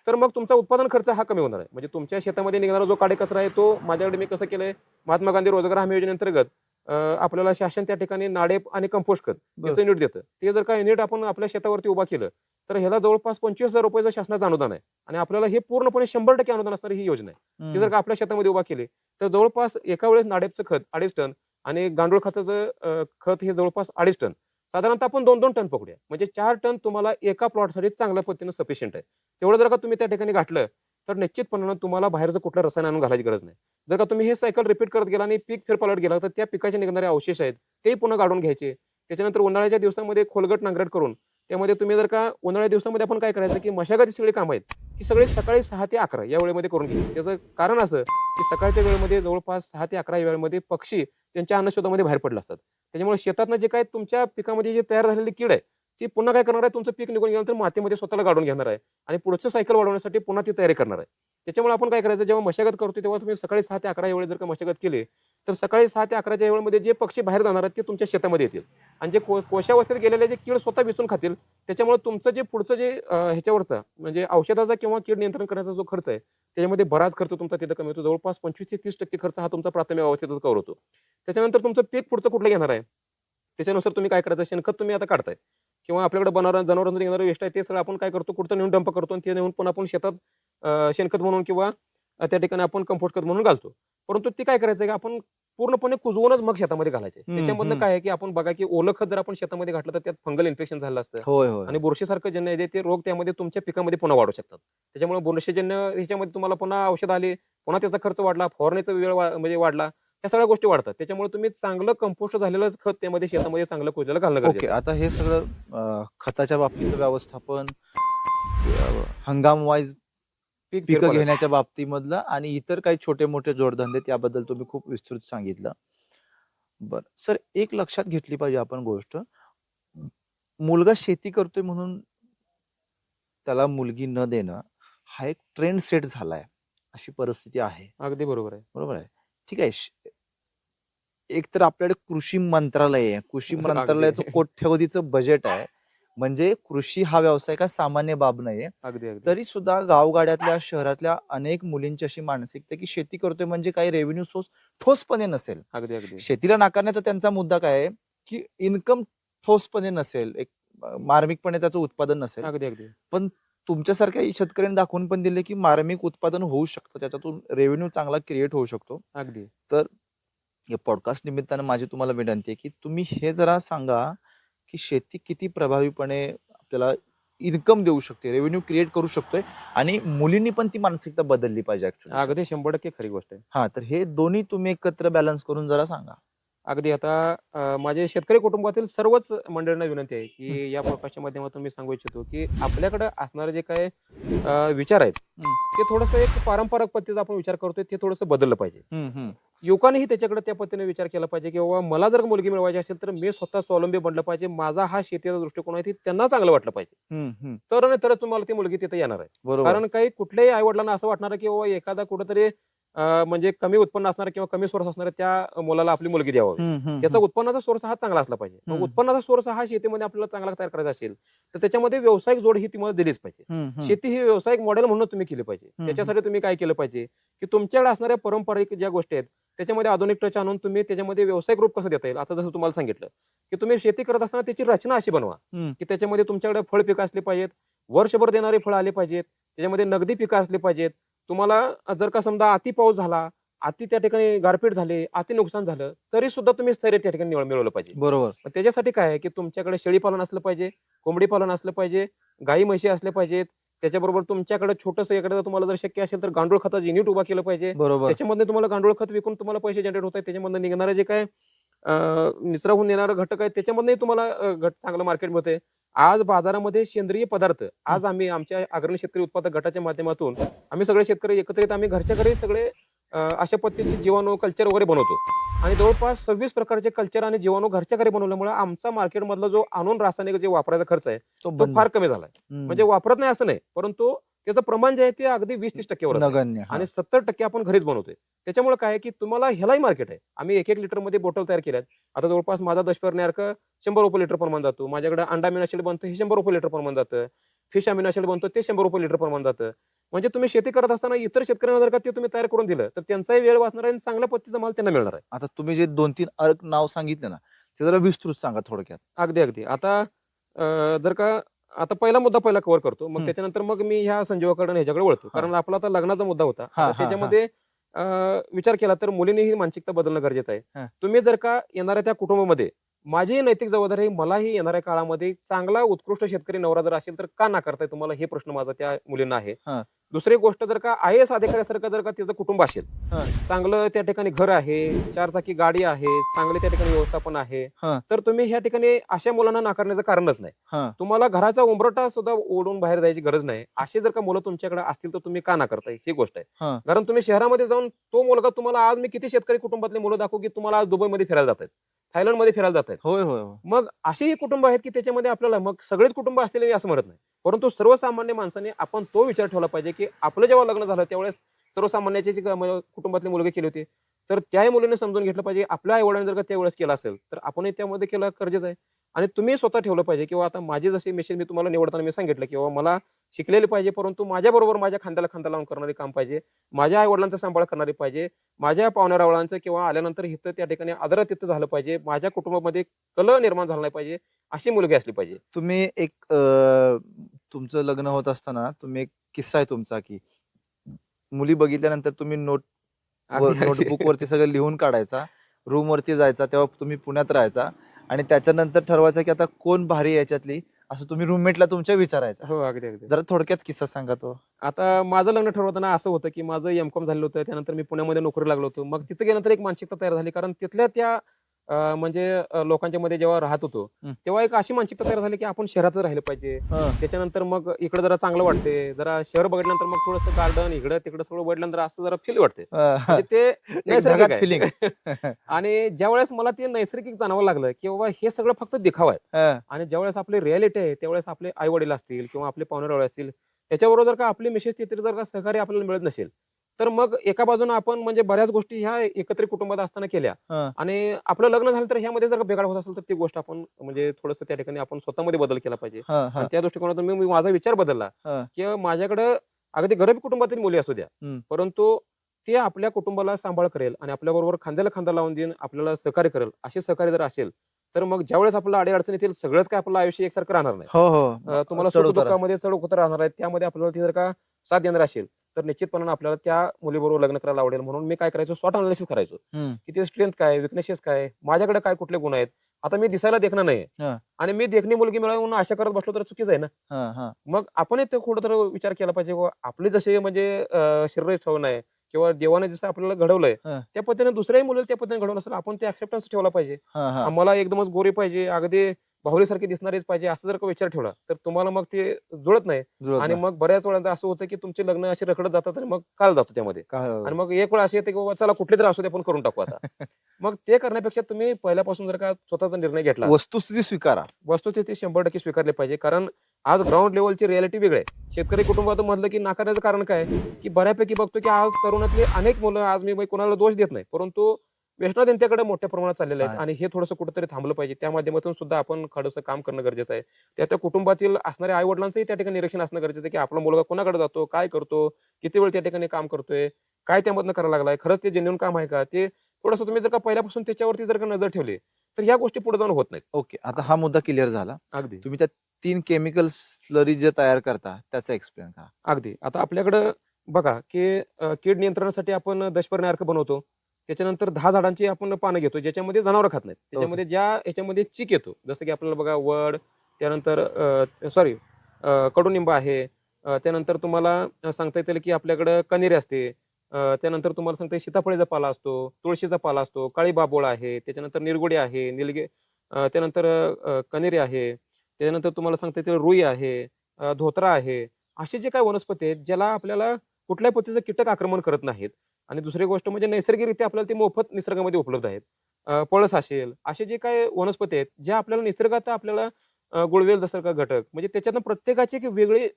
तर मग तुमचा उत्पादन खर्च हा कमी होणार आहे. म्हणजे तुमच्या शेतामध्ये निघणारा जो काडेकचरा आहे तो माझ्याकडे मी कसं केलंय, महात्मा गांधी रोजगार हमी योजनेअंतर्गत आपल्याला शासन त्या ठिकाणी नाडेप आणि कंपोस्ट खत याचं युनिट देतं. ते जर का युनिट आपण आपल्या शेतावरती उभा केलं तर ह्याला जवळपास 25,000 रुपयाचं शासनाचं अनुदान आहे आणि आपल्याला हे पूर्णपणे 100% अनुदान असणारी ही योजना आहे. ती जर का आपल्या शेतामध्ये उभा केली तर जवळपास एका वेळेस नाडेपचं खत 2.5 टन आणि गांडूळ खताचं खत हे जवळपास 2.5 टन, साधारणतः आपण 2-2 टन पकडूया, म्हणजे 4 टन तुम्हाला एका प्लॉटसाठी चांगल्या पद्धतीने सफिशियंट आहे. तेवढं जर का तुम्ही त्या ठिकाणी घातलं तर निश्चितपणे तुम्हाला बाहेरचं कुठलं रसायन आणून घालायची गरज नाही. जर का तुम्ही हे सायकल रिपीट करत गेला आणि पीक फेरपालट गेला तर त्या पिकाचे निघणारे अवशेष आहेत ते पुन्हा काढून घ्यायचे. त्याच्यानंतर उन्हाळ्याच्या दिवसामध्ये खोलगट नांगरट करून त्यामध्ये तुम्ही जर का उन्हाळ्याच्या दिवसामध्ये आपण काय करायचं की मशागती सगळी कामं आहेत ही सगळी सकाळी 6 ते 11 या वेळेमध्ये करून घ्यायची. त्याचं कारण असं की सकाळच्या वेळेमध्ये जवळपास 6 ते 11 या वेळेमध्ये पक्षी त्यांच्या अन्नशोधामध्ये बाहेर पडले असतात. त्याच्यामुळे शेतातनं जे काय तुमच्या पिकामध्ये जे तयार झालेली कीड आहे ती पुन्हा काय करणार आहे, तुमचं पीक निघून गेल्यानंतर मातीमध्ये स्वतःला गाडून घेणार आहे आणि पुढचं सायकल वाढवण्यासाठी पुन्हा ती तयारी करणार आहे. त्याच्यामुळे आपण काय करायचं, जेव्हा मशागत करतो तेव्हा तुम्ही सकाळी 6 ते 11 या वेळेस जर का मशागत केली तर सकाळी 6 ते 11च्या वेळेमध्ये जे पक्षी बाहेर जाणार आहेत ते तुमच्या शेतामध्ये येतील आणि जे कोशावस्थेत गेलेले जे कीड स्वतः विसून खातील. त्याच्यामुळे तुमचं जे पुढचं जे ह्याच्यावरचा म्हणजे औषधाचा किंवा कीड नियंत्रण करण्याचा जो खर्च आहे त्याच्यामध्ये बराच खर्च तुमचा तिथं कमी होतो. जवळपास 25 ते 30% खर्च हा तुमचा प्राथमिक अवस्थेतच कव्हर होतो. त्याच्यानंतर तुमचं पीक पुढचं कुठलं घेणार आहे त्याच्यानुसार तुम्ही काय करायचं, शेणखत तुम्ही आता काढताय किंवा आपल्याकडे जनावरांचं निघणारं वेस्ट आहे ते सगळं आपण काय करतो, कुठं नेऊन डंप करतो आणि ते नेऊन पण आपण शेतात शेणखत म्हणून किंवा त्या ठिकाणी आपण कंपोस्ट खत म्हणून घालतो. परंतु ते काय करायचं की आपण पूर्णपणे कुजवूनच मग शेतामध्ये घालायचे. त्याच्यामधनं काय आहे की आपण बघा की ओलं खत जर आपण शेतामध्ये घातलं तर त्यात फंगल इन्फेक्शन झालं असतं होय होय आणि बुरशीसारखं जन्य आहे ते रोग त्यामध्ये तुमच्या पिकामध्ये पुन्हा वाढू शकतात. त्याच्यामुळे बुरशीजन्य ह्याच्यामध्ये तुम्हाला पुन्हा औषध आले, पुन्हा त्याचा खर्च वाढला, फवारणीचा वेळ म्हणजे वाढला, या सगळ्या गोष्टी वाढतात. त्याच्यामुळे तुम्ही चांगलं कंपोस्ट झालेलं खत त्यामध्ये शेतामध्ये चांगलं कुजलेलं घालणं ओके. गरजेचं आहे. आता हे सगळं खताच्या बाबतीतलं व्यवस्थापन, हंगाम वाईज पीक पिकं फेरफार घेण्याच्या बाबतीमधलं आणि इतर काही छोटे मोठे जोडधंदे त्याबद्दल तुम्ही खूप विस्तृत सांगितलं. बरं सर, एक लक्षात घेतली पाहिजे आपण गोष्ट, मुलगा शेती करतोय म्हणून त्याला मुलगी न देणं हा एक ट्रेंड सेट झालाय, अशी परिस्थिती आहे. अगदी बरोबर आहे. बरोबर आहे. ठीक आहे. एक तर आपल्याकडे कृषी मंत्रालय आहे. कृषी मंत्रालयाचं अगदी कोट्यवधीचं बजेट आहे. म्हणजे कृषी हा व्यवसाय का सामान्य बाब नाहीये. अगदी अगदी तरी सुद्धा गावगाड्यातल्या शहरातल्या अनेक मुलींची अशी मानसिकता की शेती करतोय म्हणजे काही रेव्हेन्यू सोर्स ठोसपणे नसेल. अगदी अगदी शेतीला नाकारण्याचा त्यांचा मुद्दा काय आहे की इन्कम ठोसपणे नसेल, एक मार्मिकपणे त्याचं उत्पादन नसेल. अगदी अगदी पण तुमच्यासारख्या शेतकऱ्यांनी दाखवून पण दिले की मार्मिक उत्पादन होऊ शकतं, त्याच्यातून रेव्हेन्यू चांगला क्रिएट होऊ शकतो. अगदी तर या पॉडकास्ट निमित्तानं माझी तुम्हाला विनंती आहे की तुम्ही हे जरा सांगा की शेती किती प्रभावीपणे आपल्याला इन्कम देऊ शकते, रेव्हेन्यू क्रिएट करू शकतोय आणि मुलींनी पण ती मानसिकता बदलली पाहिजे ऍक्च्युअली. अगदी 100% खरी गोष्ट आहे. हा, तर हे दोन्ही तुम्ही एकत्र बॅलन्स करून जरा सांगा. अगदी आता माझे शेतकरी कुटुंबातील सर्वच मंडळींना विनंती आहे की या पॉडकास्टच्या माध्यमातून मी सांगू इच्छितो की आपल्याकडे असणारे जे काय विचार आहेत ते थोडंसं एक पारंपरिक पद्धतीचा आपण विचार करतोय ते थोडंसं बदललं पाहिजे. युवकांनीही त्याच्याकडे त्या पद्धतीने विचार केला पाहिजे की बाबा मला जर मुलगी मिळवायची असेल तर मी स्वतः स्वावलंबी बनलं पाहिजे, माझा हा शेतीचा दृष्टिकोन आहे ते त्यांना चांगलं वाटलं पाहिजे, तर तुम्हाला ती मुलगी तिथे येणार आहे. बरोबर. कारण काही कुठल्याही आई वडिलांना असं वाटणार आहे की बाबा एखादा कुठेतरी म्हणजे कमी उत्पन्न असणार किंवा कमी सोर्स असणाऱ्या त्या मुलाला आपली मुलगी द्यावी. त्याचा उत्पन्नाचा सोर्स हा चांगला असला पाहिजे. मग उत्पन्नाचा सोर्स हा शेतीमध्ये आपल्याला चांगला तयार करायचा असेल तर त्याच्यामध्ये व्यावसायिक जोड ही तुम्हाला दिलीच पाहिजे. शेती ही व्यावसायिक मॉडेल म्हणून तुम्ही केली पाहिजे. त्याच्यासाठी तुम्ही काय केलं पाहिजे की तुमच्याकडे असणाऱ्या पारंपरिक ज्या गोष्टी आहेत त्याच्यामध्ये आधुनिक टच आणून तुम्ही त्याच्यामध्ये व्यावसायिक रूप कसं देता येईल. आता जसं तुम्हाला सांगितलं की तुम्ही शेती करत असताना त्याची रचना अशी बनवा की त्याच्यामध्ये तुमच्याकडे फळ पिकं असली पाहिजेत, वर्षभर देणारी फळं आली पाहिजेत, त्याच्यामध्ये नगदी पिकं असली पाहिजेत. तुम्हाला जर का समजा अति पाऊस झाला, अति त्या ठिकाणी गारपीट झाले, अति नुकसान झालं तरी सुद्धा तुम्ही स्थैर्य त्या ठिकाणी मिळवलं पाहिजे. बरोबर. मग त्याच्यासाठी काय आहे की तुमच्याकडे शेळी पालन असलं पाहिजे, कोंबडी पालन असलं पाहिजे, गाई म्हशी असल्या पाहिजेत. त्याच्याबरोबर तुमच्याकडे छोटंसं एखादं तुम्हाला जर शक्य असेल तर गांडूळ खताचं युनिट उभा केलं पाहिजे. बरोबर. त्याच्यामध्ये तुम्हाला गांडूळ खत विकून तुम्हाला पैसे जनरेट होत आहेत. त्याच्यामधून निघणारे जे काय निचरा होऊन येणारं घटक आहे त्याच्यामधूनही तुम्हाला चांगलं मार्केट मिळते. आज बाजारामध्ये सेंद्रिय पदार्थ आज आम्ही आमच्या अग्रणी शेतकरी उत्पादक गटाच्या माध्यमातून आम्ही सगळे शेतकरी एकत्रित आम्ही घरच्या घरी सगळे अशा पद्धतीचे जीवाणू कल्चर वगैरे बनवतो आणि जवळपास 26 प्रकारचे कल्चर आणि जीवाणू घरच्या घरी बनवल्यामुळे आमचा मार्केटमधला जो आणून रासायनिक जे वापरायचा खर्च आहे तो फार कमी झालाय. म्हणजे वापरत नाही असं नाही, परंतु त्याचं प्रमाण जे आहे ते अगदी 20-30% वर नगण्य. आणि 70% आपण घरीच बनवतोय. त्याच्यामुळे काय आहे की तुम्हाला ह्यालाही मार्केट आहे. आम्ही 1-1 लिटर मध्ये बॉटल तयार केल्यात. आता जवळपास माझा दशपर्णी 100 रुपये लिटर प्रमाण जातो. माझ्याकडे अंडा अमिनो ऍसिड बनतं हे 100 रुपये लिटर प्रमाण जातं. फिश अमिनो ऍसिड बनतो ते 100 रुपये लिटर प्रमाण जातं. म्हणजे तुम्ही शेती करत असताना इतर शेतकऱ्यांना जर का ते तुम्ही तयार करून दिलं तर त्यांचाही वेळ वाचणार आहे आणि चांगल्या पद्धतीचा माल त्यांना मिळणार आहे. आता तुम्ही जे 2-3 अर्क नाव सांगितले ना ते जरा विस्तृत सांगा थोडक्यात. अगदी अगदी. आता जर का आता पहिला मुद्दा कव्हर करतो, मग त्याच्यानंतर मग मी ह्या संजीवाकडे ह्याच्याकडे वळतो. कारण आपला आता लग्नाचा मुद्दा होता. त्याच्यामध्ये विचार केला तर मुलींनी ही मानसिकता बदलणं गरजेचं आहे. तुम्ही जर का येणाऱ्या त्या कुटुंबामध्ये माझी नैतिक जबाबदारी मलाही येणाऱ्या काळामध्ये चांगला उत्कृष्ट शेतकरी नवरा जर असेल तर का नाकारताय तुम्हाला, हे प्रश्न माझा त्या मुलींना आहे. दुसरी गोष्ट जर का IAS अधिकाऱ्यासारखं जर का त्याचं कुटुंब असेल, चांगलं त्या ठिकाणी घर आहे, 4 चाकी गाडी आहे, चांगले त्या ठिकाणी व्यवस्थापन आहे, तर तुम्ही ह्या ठिकाणी अशा मुलांना नाकारण्याचं कारणच नाही. तुम्हाला घराचा उंबरटा सुद्धा ओढून बाहेर जायची गरज नाही. अशी जर का मुलं तुमच्याकडे असतील तर तुम्ही का नाकारताय ही गोष्ट आहे. कारण तुम्ही शहरामध्ये जाऊन तो मुलगा तुम्हाला आज मी किती शेतकरी कुटुंबातले मुलं दाखवू की तुम्हाला आज दुबईमध्ये फिरायला जातात, थायलंडमध्ये फिरायला जातात. होय होय. मग असेही कुटुंब आहेत की त्याच्यामध्ये आपल्याला मग सगळेच कुटुंब असतील मी असं म्हणत नाही, परंतु सर्वसामान्य माणसाने आपण तो विचार ठेवला पाहिजे की आपलं जेव्हा लग्न झालं त्यावेळेस सर्वसामान्याची जी कुटुंबातली मुलगी केली होती तर त्याही मुलीने समजून घेतलं पाहिजे आपल्या आईवडिलांनी जर का त्यावेळेस केलं असेल तर आपणही त्यामध्ये केलं गरजेचं आहे. आणि तुम्ही स्वतः ठेवलं पाहिजे किंवा आता माझी जशी मिशन मी तुम्हाला निवडताना मी सांगितलं किंवा मला शिकलेली पाहिजे, परंतु माझ्याबरोबर माझ्या खांद्याला खांदा लावून करणारी काम पाहिजे, माझ्या आई वडिलांचा सांभाळ करणारी पाहिजे, माझ्या पाहुण्यारावळांचं किंवा आल्यानंतर हिथं त्या ठिकाणी आदरातिथ्य झालं पाहिजे, माझ्या कुटुंबामध्ये कलह निर्माण झाला नाही पाहिजे, अशी मुलगी असली पाहिजे. तुम्ही एक तुमचं लग्न होत असताना तुम्ही एक किस्सा आहे तुमचा की मुली बघितल्यानंतर तुम्ही नोटबुक वरती सगळं लिहून काढायचा, रूम वरती जायचा, तेव्हा तुम्ही पुण्यात राहायचा आणि त्याच्यानंतर ठरवायचं की आता कोण भारी याच्यातली असं तुम्ही रूममेटला तुमच्या विचारायचं. हो अगदी अगदी. जरा थोडक्यात किस्सा सांगा तो. आता माझं लग्न ठरवताना असं होतं की माझं M.Com झालेलं होतं, त्यानंतर मी पुण्यामध्ये नोकरी लागलो होतो. मग तिथे गेल्यानंतर एक मानसिकता तयार झाली, कारण तिथल्या त्या म्हणजे लोकांच्या मध्ये जेव्हा राहत होतो तेव्हा एक अशी मानसिकता तयार झाली की आपण शहरातच राहिलं पाहिजे. त्याच्यानंतर मग इकडे जरा चांगलं वाटते, जरा शहर बघितल्यानंतर मग थोडंसं गार्डन इकडे तिकडे सगळं बघितल्यानंतर असं जरा फील वाटते, म्हणजे ते नैसर्गिक फिलिंग. आणि ज्यावेळेस मला ते नैसर्गिक जाणवं लागलं की बाबा हे सगळं फक्त दिखावा आहे आणि ज्यावेळेस आपली रियालिटी आहे त्यावेळेस आपले आई वडील असतील किंवा आपले पाहुणे असतील त्याच्याबरोबर जर का आपली मिसेस तिथे जर का सहकार्य आपल्याला मिळत नसेल तर मग एका बाजूने आपण म्हणजे बऱ्याच गोष्टी ह्या एकत्रित कुटुंबात असताना केल्या आणि आपलं लग्न झालं तर ह्यामध्ये जर का बिघाड होत असेल तर ती गोष्ट आपण म्हणजे थोडंसं त्या ठिकाणी आपण स्वतःमध्ये बदल केला पाहिजे. आणि त्या दृष्टिकोनातून मी माझा विचार बदलला की माझ्याकडे अगदी गरीब कुटुंबातील मुली असू द्या, परंतु ते आपल्या कुटुंबाला सांभाळ करेल आणि आपल्या बरोबर खांद्याला खांदा लावून देईन आपल्याला सहकार्य करेल, असे सहकार्य जर असेल तर मग ज्यावेळेस आपल्याला अडीअडचणी येतील सगळंच काय आपलं आयुष्य एकसारखं राहणार नाही. तुम्हाला सुख दुःखामध्ये चढ उतार राहणार आहे, त्यामध्ये आपल्याला ती जर का साथ देणार असेल तर निश्चितपणे आपल्याला त्या मुलीबरोबर लग्न करायला आवडेल. म्हणून मी काय करायचो, स्वॉट अनालिसिस करायचो की ते स्ट्रेंथ काय, विकनेसेस काय, माझ्याकडे काय कुठले गुण आहेत. आता मी दिसायला देखणं नाही आणि मी देखणी मुलगी मिळवून आशा करत बसलो तर चुकीच आहे ना. मग आपण ते कुठं विचार केला पाहिजे आपली जसे म्हणजे शरीर ठेवणं आहे किंवा देवाने जसं आपल्याला घडवलंय त्या पद्धतीने दुसऱ्याही मुलं त्या पद्धतीने घडवलं असेल आपण ते ऍक्सेप्टन्स ठेवला पाहिजे. आम्हाला एकदमच गोरी पाहिजे, अगदी बाहुलीसारखी दिसणारीच पाहिजे असं जर का विचार ठेवला तर तुम्हाला मग ते जुळत नाही आणि मग बऱ्याच वेळा असं होतं की तुमचे लग्न असे रखडत जातात आणि मग काल जातो त्यामध्ये आणि मग एक वेळ असे येते की चला कुठले तरी असू दे आपण करून टाकू आता. मग ते करण्यापेक्षा तुम्ही पहिल्यापासून जर का स्वतःचा निर्णय घेतला, वस्तुस्थिती स्वीकारा, वस्तुस्थिती 100% स्वीकारली पाहिजे. कारण आज ग्राउंड लेवलची रियालिटी वेगळी आहे. शेतकरी कुटुंबात म्हटलं की नाकारण्याचं कारण काय की बऱ्यापैकी बघतो की आज तरुणातले अनेक मुलं, आज मी कोणाला दोष देत नाही, परंतु व्यसना त्यांच्याकडे मोठ्या प्रमाणात चाललेले आहेत आणि हे थोडंसं कुठेतरी थांबलं पाहिजे. त्या माध्यमातून सुद्धा आपण थोडंसं काम करणं गरजेचं आहे. त्या कुटुंबातील असणाऱ्या आई वडिलांचंही त्या ठिकाणी निरीक्षण असणं गरजेचं आहे की आपला मुलगा कोणाकडे जातो, काय करतो, किती वेळ त्या ठिकाणी काम करतोय, काय त्यामधनं करायला लागलाय, खरंच ते जेन्युइन काम आहे का, ते थोडंसं तुम्ही जर का पहिल्यापासून त्याच्यावरती जर का नजर ठेवली तर ह्या गोष्टी पुढे जाऊन होत नाहीत. ओके, आता हा मुद्दा क्लिअर झाला. अगदी तुम्ही त्या 3 केमिकल स्लरी जे तयार करता त्याचा एक्सप्लेन करा. अगदी. आता आपल्याकडं बघा, की कीड नियंत्रणासाठी आपण दशपर्णी अर्क बनवतो. त्याच्यानंतर 10 झाडांची आपण पानं घेतो, ज्याच्यामध्ये जनावरं खात नाहीत. त्याच्यामध्ये ह्याच्यामध्ये चीक येतो, जसं की आपल्याला बघा वड, त्यानंतर कडुनिंब आहे. त्यानंतर तुम्हाला सांगता येईल की आपल्याकडं कण्हेरी असते. त्यानंतर तुम्हाला सांगता येईल सीताफळाचा पाला असतो, तुळशीचा पाला असतो, काळी बाभोळ आहे, त्याच्यानंतर निरगुडी आहे, त्यानंतर कण्हेरी आहे. त्याच्यानंतर तुम्हाला सांगता येईल रुई आहे, धोत्रा आहे. असे जे काही वनस्पती आहेत, ज्याला आपल्याला कुठल्याही पद्धतीचं कीटक आक्रमण करत नाहीत. आणि दुसरी गोष्ट म्हणजे नैसर्गिकरित्या आपल्याला ते मोफत निसर्गामध्ये उपलब्ध आहेत. पळस असेल, असे जे काही वनस्पती आहेत, ज्या आपल्याला निसर्गात आपल्याला गुळवेल जसं का घटक, म्हणजे त्याच्यातनं प्रत्येकाची एक वेगळी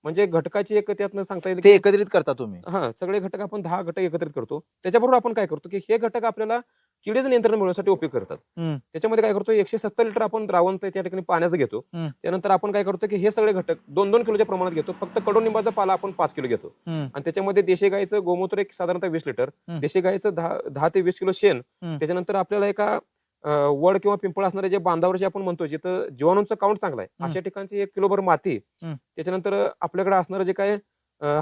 म्हणजे घटकाची एक त्यातनं सांगता येईल ते की एकत्रित करता तुम्ही. हां, सगळे घटक आपण 10 घटक एकत्रित करतो. त्याच्याबरोबर आपण काय करतो, की हे घटक आपल्याला किडीचं नियंत्रण मिळवण्यासाठी उपयोग करतात. हं, त्याच्यामध्ये काय करतो, 170 लिटर आपण द्रावण त्या ठिकाणी पाण्याचं घेतो. हं, त्यानंतर आपण काय करतो, की हे सगळे घटक 2-2 किलोच्या प्रमाणात घेतो. फक्त कडुनिंबाचा पाला आपण 5 किलो घेतो. हं, आणि त्याच्यामध्ये देशी गाईचं गोमूत्र एक साधारणतः 20 लिटर, हं. देशी गाईचं 10 ते 20 किलो शेण. हं. त्याच्यानंतर आपल्याला एका वड किंवा पिंपळ असणारे जे बांधावर जे आपण म्हणतो, जिथं जीवाणूंचं काउंट चांगला आहे, हं. अशा ठिकाणची 1 किलोभर माती. हं. त्याच्यानंतर आपल्याकडे असणारं जे काय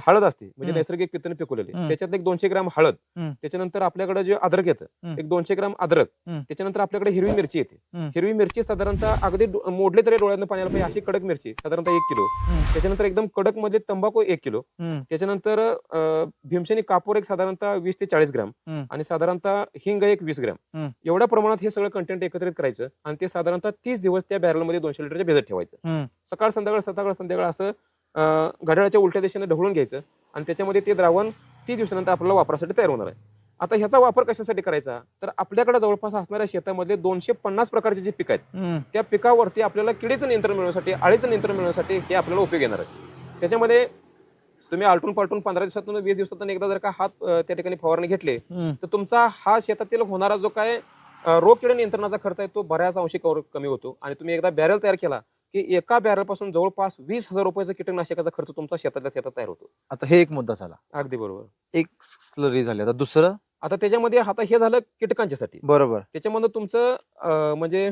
हळद असते, म्हणजे हं. नैसर्गिक पित्ताने पिकवलेली, हं. त्याच्यात एक 200 ग्रॅम हळद. हं. त्याच्यानंतर आपल्याकडे जे अद्रक येतं, हं. एक 200 ग्रॅम अद्रक. हं. त्याच्यानंतर आपल्याकडे हिरवी मिरची येते. हं. हिरवी मिरची साधारणतः अगदी मोडले तरी डोळ्यातनं पाण्याला पाहिजे अशी कडक मिरची साधारणतः 1 किलो. हं. त्याच्यानंतर एकदम कडक मध्ये तंबाखू 1 किलो. हं. त्याच्यानंतर भीमसेनी कापूर एक साधारणतः 20 ते 40 ग्रॅम. हं. आणि साधारणतः हिंग एक 20 ग्रॅम. हं. एवढ्या प्रमाणात हे सगळं कंटेंट एकत्रित करायचं आणि ते साधारणतः 30 दिवस त्या बॅरलमध्ये 200 लिटरच्या भिजत ठेवायचं. हं. सकाळ संध्याकाळ असं घड्याळाच्या उलट्या दिशेने ढवळून घ्यायचं आणि त्याच्यामध्ये ते द्रावण 30 दिवसानंतर आपल्याला वापरासाठी तयार होणार आहे. आता ह्याचा वापर कशासाठी करायचा, तर आपल्याकडे जवळपास असणाऱ्या शेतामध्ये 250 प्रकारचे जे पीक आहेत, हं. त्या पिकावरती आपल्याला किडीचं नियंत्रण मिळवण्यासाठी, अळीचं नियंत्रण मिळवण्यासाठी हे आपल्याला उपयोग येणार आहे. त्याच्यामध्ये तुम्ही आलटून पालटून 15 दिवसातून 20 दिवसातून एकदा जर का हात त्या ठिकाणी फवारणी घेतली, हं. तर तुमचा हा शेतातील होणारा जो काय रोग किड नियंत्रणाचा खर्च आहे तो बऱ्याच अंशी कमी होतो. आणि तुम्ही एकदा बॅरल तयार केला की एका बॅरल पासून जवळपास 20,000 रुपयाचा कीटकनाशकाचा खर्च तुमचा शेतातल्या शेतात तयार होतो. आता हे एक मुद्दा झाला. अगदी बरोबर. एक स्लरी झाली. आता दुसरं. आता त्याच्यामध्ये आता हे झालं कीटकांच्यासाठी. बरोबर. त्याच्यामध्ये तुमचं म्हणजे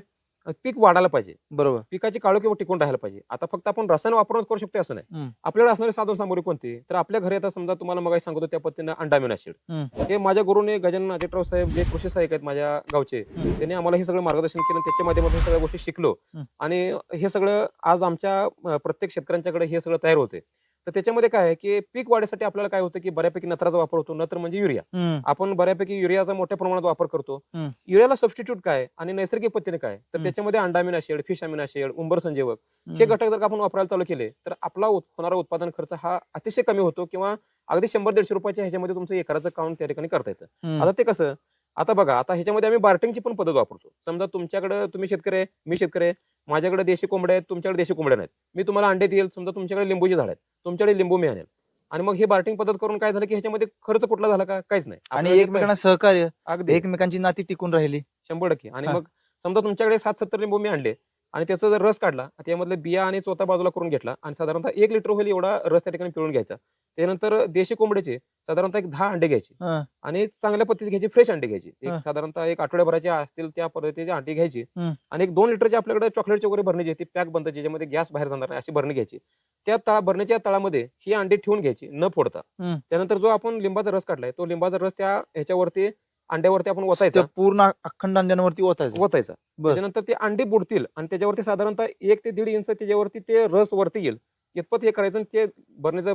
पीक वाढायला पाहिजे, बरोबर. पिकाची काळोखी टिकून राहायला पाहिजे. आता फक्त आपण रसायन वापरून करू शकतो असं नाही. हं. आपल्याकडे असणारी साधन सामुग्री कोणती, तर आपल्या घरी आता समजा तुम्हाला मग सांगतो त्या पद्धतीनं अंडामिनाशीड. हं. हे माझ्या गुरुने गजानन अजितराव साहेब जे कृषी सहाय्यक आहेत माझ्या गावचे, हं. त्यांनी आम्हाला हे सगळं मार्गदर्शन केलं. त्याच्या माध्यमातून सगळ्या गोष्टी शिकलो. हं. आणि हे सगळं आज आमच्या प्रत्येक शेतकऱ्यांच्याकडे हे सगळं तयार होते. तर त्याच्यामध्ये काय आहे की पीक वाढीसाठी आपल्याला काय होतं की बऱ्यापैकी नत्राचा वापर होतो. नत्र म्हणजे युरिया. हं. आपण बऱ्यापैकी युरियाचा मोठ्या प्रमाणात वापर करतो. हं. युरियाला सबस्टिट्यूट काय आणि नैसर्गिक पद्धतीने काय, तर हं. त्याच्यामध्ये अंडामिनाशीड, फिश अमिनाशीड, उंबर संजीवक हे हं. घटक जर का आपण वापरायला चालू केले तर आपला होणारा उत्पादन खर्च हा अतिशय कमी होतो किंवा अगदी 100-150 रुपयाच्या ह्याच्यामध्ये तुमचं एकराचं काउंट त्या ठिकाणी करता येतं. हं. आता ते कसं, आता बघा, आता ह्याच्यामध्ये आम्ही बार्टिंगची पण पद्धत वापरतो. समजा तुमच्याकडे तुम्ही शेतकरी आहे, मी शेतकरी आहे, माझ्याकडे देशी कोंबड्या आहेत, तुमच्याकडे देशी कोंबड्या नाहीत. मी तुम्हाला अंडे देईल, समजा तुमच्याकडे लिंबूची झाड आहेत, तुमच्याकडे लिंबू मी आणेल. आणि मग हे बार्टिंग पद्धत करून काय झालं की ह्याच्यामध्ये खर्च कुठला झाला का, काहीच नाही. आणि आपल्याला जे एकमेकांना सहकार्य, अगदी एकमेकांची नाती टिकून राहिली. 100%. आणि हां. मग समजा तुमच्याकडे 7-70 लिंबू मी आणले आणि त्याचा जर रस काढला, त्यामधले बिया आणि चोथा बाजूला करून घेतला आणि साधारणतः 1 लिटर होईल एवढा रस त्या ठिकाणी पिळून घ्यायचा. त्यानंतर देशी कोंबड्याचे साधारणतः एक 10 अंडे घ्यायचे हं. आणि चांगल्या पद्धतीचे घ्यायची, फ्रेश अंडे घ्यायची. हं. एक साधारणतः एक आठवड्याभराचे असतील त्या पद्धतीचे अंडी घ्यायची. हं. आणि एक 2 लिटरची आपल्याकडे चॉकलेटची वगैरे भरणी जी आहे ती पॅक बनते, ज्याच्यामध्ये गॅस बाहेर जाणार नाही अशी भरणी घ्यायची. त्या भरणीच्या तळामध्ये ही अंडी ठेवून घ्यायची न फोडता. हं. त्यानंतर जो आपण लिंबाचा रस काढलाय तो लिंबाचा रस त्या ह्याच्यावरती अंड्यावरती आपण ओतायचा. त्या पूर्ण अखंड अंड्यांवरती ओतायचं. त्याच्यानंतर ते अंडी बुडतील आणि त्याच्यावरती साधारणतः 1 ते 1.5 इंच त्याच्यावरती ते रस वरती येईल इतपत हे करायचं आणि ते बरणीचं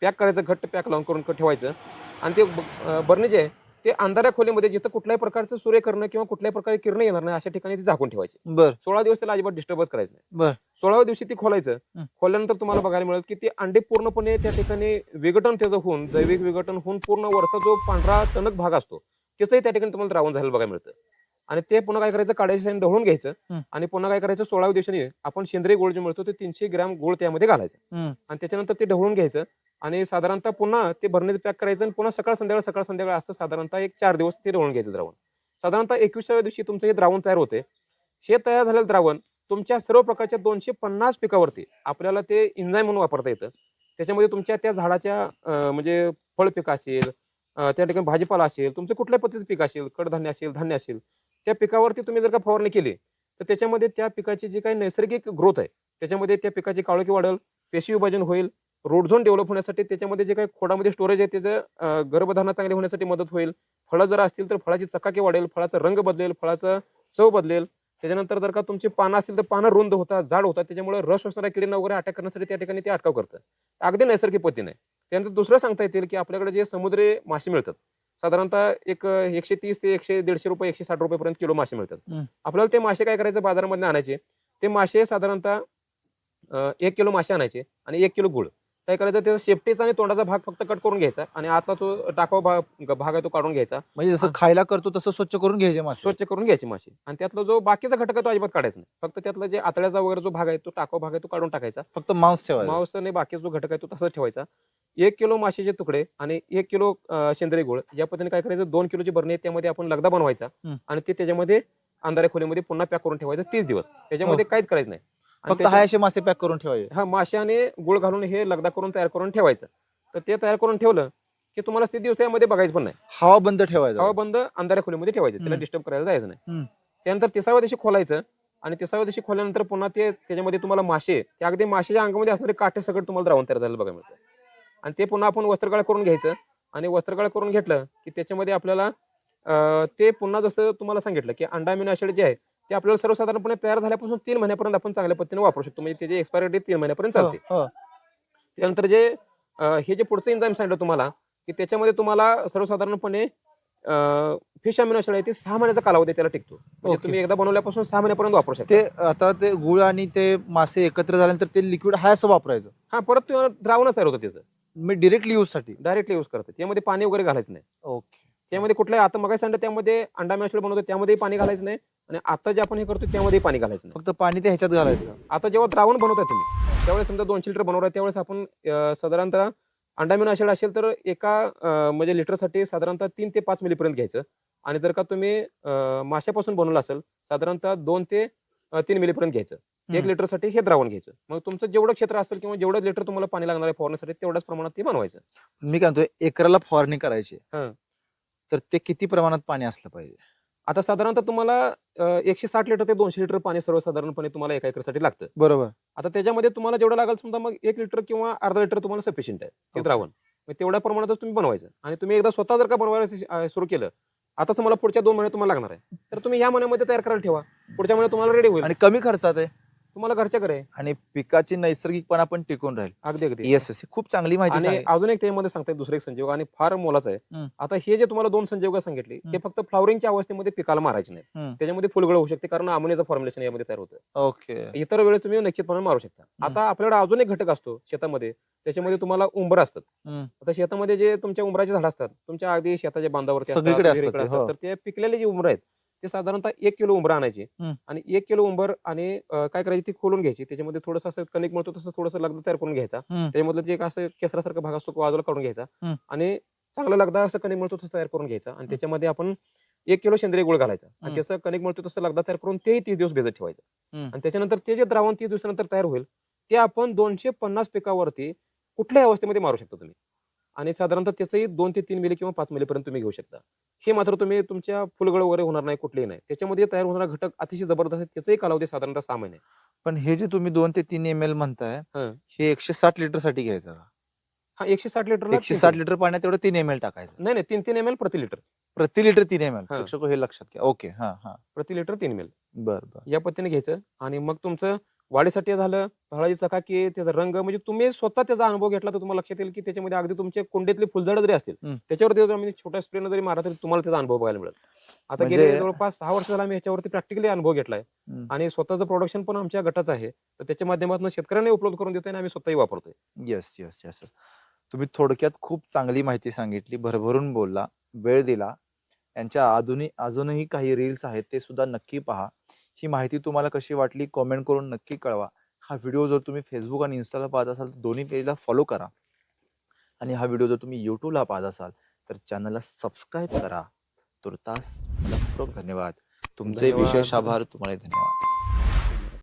पॅक करायचं, घट्ट पॅक लावून करून ठेवायचं. आणि ते बरणी जे आहे ते अंधाऱ्या खोलीमध्ये जिथं कुठल्याही प्रकारचं सूर्यकिरण किंवा कुठल्याही प्रकारची किरण येणार नाही अशा ठिकाणी ती झाकून ठेवायची. बर 16 दिवस त्याला अजिबात डिस्टर्बन्स करायचं नाही. बर 16व्या दिवशी ती खोलायचं. हं. खोलल्यानंतर तुम्हाला बघायला मिळेल की ते अंडे पूर्णपणे त्या ठिकाणी विघटन त्याचं होऊन, जैविक विघटन होऊन पूर्ण वरचा जो पांढरा टणक भाग असतो त्याचंही त्या ठिकाणी तुम्हाला द्रावण झालेलं बघायला मिळतं. आणि ते पुन्हा काय करायचं, काढायचं आणि ढवळून घ्यायचं. हं. आणि पुन्हा काय करायचं, 16व्या दिवशी आपण सेंद्रिय गुळ जे मिळतो ते 300 ग्रॅम गुळ त्यामध्ये घालायचं. हं. आणि त्याच्यानंतर ते ढवळून घ्यायचं आणि साधारणतः पुन्हा ते भरणीत पॅक करायचं आणि पुन्हा सकाळ संध्याकाळ असं साधारणतः एक 4 दिवस ते ढवळून घ्यायचं द्रावण. साधारणतः 21व्या दिवशी तुमचं हे द्रावण तयार होते. हे तयार झालेलं द्रावण तुमच्या सर्व प्रकारच्या 250 पिकावरती आपल्याला ते एन्झाईम म्हणून वापरता येतं. त्याच्यामध्ये तुमच्या त्या झाडाच्या म्हणजे फळ पीक असेल, त्या ठिकाणी भाजीपाला असेल, तुमचं कुठल्या पद्धतीचं पीक असेल, कडधान्य असेल, धान्य असेल, त्या पिकावरती तुम्ही जर का फवारणी केली तर त्याच्यामध्ये त्या पिकाची जी काही नैसर्गिक ग्रोथ आहे त्याच्यामध्ये त्या पिकाची काळोखी वाढेल, पेशी विभाजन होईल, रोड झोन डेव्हलप होण्यासाठी त्याच्यामध्ये जे काही खोडामध्ये स्टोरेज आहे त्याचं गर्भधारणा चांगली होण्यासाठी मदत होईल. फळं जर असतील तर फळाची चकाकी वाढेल, फळाचा रंग बदलेल, फळाचा चव बदलेल. त्याच्यानंतर जर का तुमची पानं असतील तर पानं रुंद होतात, जाड होतात, त्याच्यामुळे रस शोषणाऱ्या किडींना वगैरे अटॅक करण्यासाठी त्या ठिकाणी ते अटकाव करतं. अगदी नैसर्गिक पद्धतीने. त्यानंतर दुसरं सांगता येतील की आपल्याकडे जे समुद्री मासे मिळतात साधारणतः एक 130 ते 100-150 रुपये, 160 रुपयेपर्यंत किलो मासे मिळतात. हं. आपल्याला ते मासे काय करायचं, बाजारामधून आणायचे. ते मासे साधारणतः 1 किलो मासे आणायचे आणि 1 किलो गुळ. काय करायचं, त्याचा शेपटीचा आणि तोंडाचा भाग फक्त कट करून घ्यायचा आणि आतला तो टाकाऊ भाग आहे तो काढून घ्यायचा. म्हणजे जसं खायला करतो तसं स्वच्छ करून घ्यायचे मासे. स्वच्छ करून घ्यायचे मासे आणि त्यातला जो बाकीचा घटक आहे तो अजिबात काढायचा नाही. फक्त त्यातला जे आतड्याचा वगैरे जो भाग आहे तो टाकाऊ भाग आहे तो काढून टाकायचा. फक्त मांस ठेवायचं. मांस आणि बाकी जो घटक आहे तो तसाच ठेवायचा. 1 किलो माशाचे तुकडे आणि 1 किलो सेंद्रिय गुळ या पद्धतीने काय करायचं, 2 किलोची बरणी आहे त्यामध्ये आपण लगदा बनवायचा हं. आणि ते त्याच्यामध्ये अंधाऱ्या खोलीमध्ये पुन्हा पॅक करून ठेवायचं 30 दिवस. त्याच्यामध्ये काहीच करायचं नाही. आणि फक्त हाय असे मासे पॅक करून ठेवायचे. हा मासे आणि गुळ घालून हे लगदा करून तयार करून ठेवायचं. तर ते तयार करून ठेवलं की तुम्हाला 30 दिवस त्यामध्ये बघायचं पण नाही. हवा बंद ठेवायचा. हवा बंद अंधाऱ्या खोलीमध्ये ठेवायचं, त्याला हं. डिस्टर्ब करायला जायचं नाही. हं. त्यानंतर 30व्या दिवशी खोलायचं आणि 30व्या दिवशी खोलल्यानंतर पुन्हा ते त्याच्यामध्ये तुम्हाला मासे, ते अगदी माशाच्या अंगामध्ये असणारे काटे सगळं तुम्हाला द्रावण तयार झालेलं बघायला मिळतं. आणि ते पुन्हा आपण वस्त्रगाळ करून घ्यायचं आणि वस्त्रगाळ करून घेतलं की त्याच्यामध्ये आपल्याला ते पुन्हा जसं तुम्हाला सांगितलं की अंडा अमिनो ऍसिड जे आहे ते आपल्याला सर्वसाधारणपणे तयार झाल्यापासून 3 महिन्यापर्यंत आपण चांगल्या पद्धतीने वापरू शकतो. म्हणजे त्याची एक्सपायरी डेट 3 महिन्यापर्यंत चालते. हो, हो. त्यानंतर जे हे जे पुढचं एन्झाईम सांगितलं तुम्हाला की त्याच्यामध्ये तुम्हाला सर्वसाधारणपणे फिश अमिनो ऍसिड आहे ते 6 महिन्याचा कालावधी त्याला टिकतो. म्हणजे ओके. तुम्ही एकदा बनवल्यापासून 6 महिन्यापर्यंत वापरू शकता. ते आता ते गुळ आणि ते मासे एकत्र झाल्यानंतर ते लिक्विड हाय असं वापरायचं. हा, परत द्रावणच तयार होतं त्याचं. मी डिरेक्टली यूज साठी. डायरेक्टली यूज करतात. त्यामध्ये पाणी वगैरे घालायचं नाही. ओके. त्यामध्ये कुठल्याही, आता मग सांगितलं त्यामध्ये अंडा मॅशड बनवतो त्यामध्ये पाणी घालायचं नाही आणि आता जे आपण हे करतो त्यामध्ये पाणी घालायचं नाही. फक्त पाणी ते ह्याच्यात घालायचं. आता जेव्हा द्रावण बनवताय तुम्ही त्यावेळेस समजा 200 लिटर बनवताय त्यावेळेस आपण साधारणतः अंडा अमिनो ऍसिड असेल तर एका म्हणजे लिटरसाठी साधारणतः 3 ते 5 मिलीपर्यंत घ्यायचं आणि जर का तुम्ही माशापासून बनवलं असेल साधारणतः 2 ते 3 मिलीपर्यंत घ्यायचं. 1 हं. लिटरसाठी हे द्रावण घ्यायचं. मग तुमचं जेवढं क्षेत्र असेल किंवा जेवढं लिटर तुम्हाला पाणी लागणार आहे फवारण्यासाठी तेवढ्याच प्रमाणात ते बनवायचं. मी काय म्हणतोय, एकराला फवारणी करायची हं. तर ते किती प्रमाणात पाणी असलं पाहिजे? आता साधारणतः तुम्हाला 160 लिटर ते 200 लिटर पाणी सर्वसाधारणपणे तुम्हाला एका एकरसाठी लागतं. बरोबर. आता त्याच्यामध्ये तुम्हाला जेवढं लागेल समजा मग 1 लिटर किंवा अर्धा लिटर तुम्हाला सफिशियंट आहे ते ओके. द्रावण. मग तेवढ्या प्रमाणातच तुम्ही बनवायचं आणि तुम्ही एकदा स्वतः जर का बनवायला सुरू केलं, आताच मला पुढच्या 2 महिने तुम्हाला लागणार आहे, तर तुम्ही या महिन्यामध्ये तयार करायला ठेवा. पुढच्या महिन्यात तुम्हाला रेडी होईल. आणि कमी खर्चात आहे तुम्हाला घरच्या घरी आहे. आणि पिकाची नैसर्गिकपणा पण टिकून राहील. अगदी अगदी. येस येस, खूप चांगली माहिती आणि सांगितली. अजून एक त्यामध्ये सांगता येईल दुसरं एक संजोग आणि फार मोलाचं आहे. हं. आता हे जे तुम्हाला 2 संजोग सांगितले हं. हे फक्त फ्लॉवरिंगच्या अवस्थेमध्ये पिकाला मारायचे नाही. हं. त्याच्यामध्ये फुलगळ होऊ शकते कारण अमोनियाचं फॉर्म्युलेशन यामध्ये तयार होतं. ओके. इतर वेळेस तुम्ही निश्चितपणे मारू शकता. आता आपल्याकडे अजून एक घटक असतो शेतामध्ये, त्याच्यामध्ये तुम्हाला उंबर असतात. हं. आता शेतामध्ये जे तुमच्या उंबराचे झाड असतात तुमच्या अगदी शेताच्या बांधावरती असतात, सगळीकडे असतात विहिरीकडे ते, हो. तर ते पिकलेले जे उंबर आहेत ते साधारणतः 1 किलो उंबर आणायची हं. आणि 1 किलो उंबर आणि काय करायची ती खोलून घ्यायची. त्याच्यामध्ये थोडंसं असं कणिक मिळतो तसं थोडंसं लगदा तयार करून घ्यायचा. हं. त्याच्यामधलं जे एक असं केसरासारखा भाग असतो तो बाजूला काढून घ्यायचा हं. आणि चांगला लगदा असं कणिक मिळतो तसं तयार करून घ्यायचा आणि त्याच्यामध्ये आपण 1 किलो सेंद्रिय गुळ घालायचा आणि हं. त्याचं कणिक मिळतो तसं लगदा तयार करून तेही 30 दिवस भिजत ठेवायचं. हं. आणि त्याच्यानंतर ते जे द्रावण 30 दिवसानंतर तयार होईल ते आपण 250 पिकावरती कुठल्याही अवस्थेमध्ये मारू शकता तुम्ही आणि साधारणतः त्याचंही 2 ते 3 मिली किंवा 5 मिलीपर्यंत तुम्ही घेऊ शकता. हे मात्र तुम्ही तुमच्या फुलगळ वगैरे होणार नाही, कुठलेही नाही. त्याच्यामध्ये तयार होणारा घटक अतिशय जबरदस्त आहे. त्याचाही कालावधी साधारणतः 6 महिने. पण हे जे तुम्ही 2 ते 3 ml म्हणताय, हं. हे 160 लिटर साठी घ्यायचं का? हा, 160 लिटरला 160 लिटर पाण्यात तेवढं 3 ml टाकायचं. नाही 3 ml प्रति लिटर. प्रति लिटर 3 ml. हां. प्रेक्षक हे लक्षात घ्या. ओके. हा हा. प्रति लिटर 3 ml. बरं बरं. या पद्धतीने घ्यायचं आणि मग तुमचं वाढीसाठी झालं, फळाची चकाकी, त्याचा रंग, म्हणजे तुम्ही स्वतः त्याचा अनुभव घेतला तर तुम्हाला लक्षात येईल की त्याच्यामध्ये अगदी तुमचे कुंडीतली फुलझाडं जरी असतील हं. त्याच्यावरती आम्ही छोट्या स्प्रेनं जरी मारा तरी तुम्हाला त्याचा अनुभव बघायला मिळेल. आता म्हणजे गेले जवळपास 6 वर्ष झाला आम्ही ह्याच्यावरती प्रॅक्टिकली अनुभव घेतलाय हं. आणि स्वतःचं प्रोडक्शन पण आमच्या गटाचं आहे. तर त्याच्या माध्यमातून शेतकऱ्यांना उपलब्ध करून देतोय आणि आम्ही स्वतःही वापरतोय. Yes yes yes. तुम्ही थोडक्यात खूप चांगली माहिती सांगितली, भरभरून बोलला, वेळ दिला. यांच्या अजूनही काही रील्स आहेत ते सुद्धा नक्की पहा. ही माहिती तुम्हाला कशी वाटली कॉमेंट करून नक्की कळवा. हा व्हिडिओ जर तुम्ही फेसबुक आणि इंस्टाला पाहत असाल तर दोन्ही पेजला फॉलो करा. आणि हा व्हिडिओ जर तुम्ही यूट्यूबला पाहत असाल तर चॅनलला सबस्क्राईब करा. तुर्तास मनःपूर्वक धन्यवाद. तुमचे धन्यवाद. विशेष आभार. तुम्हाला धन्यवाद.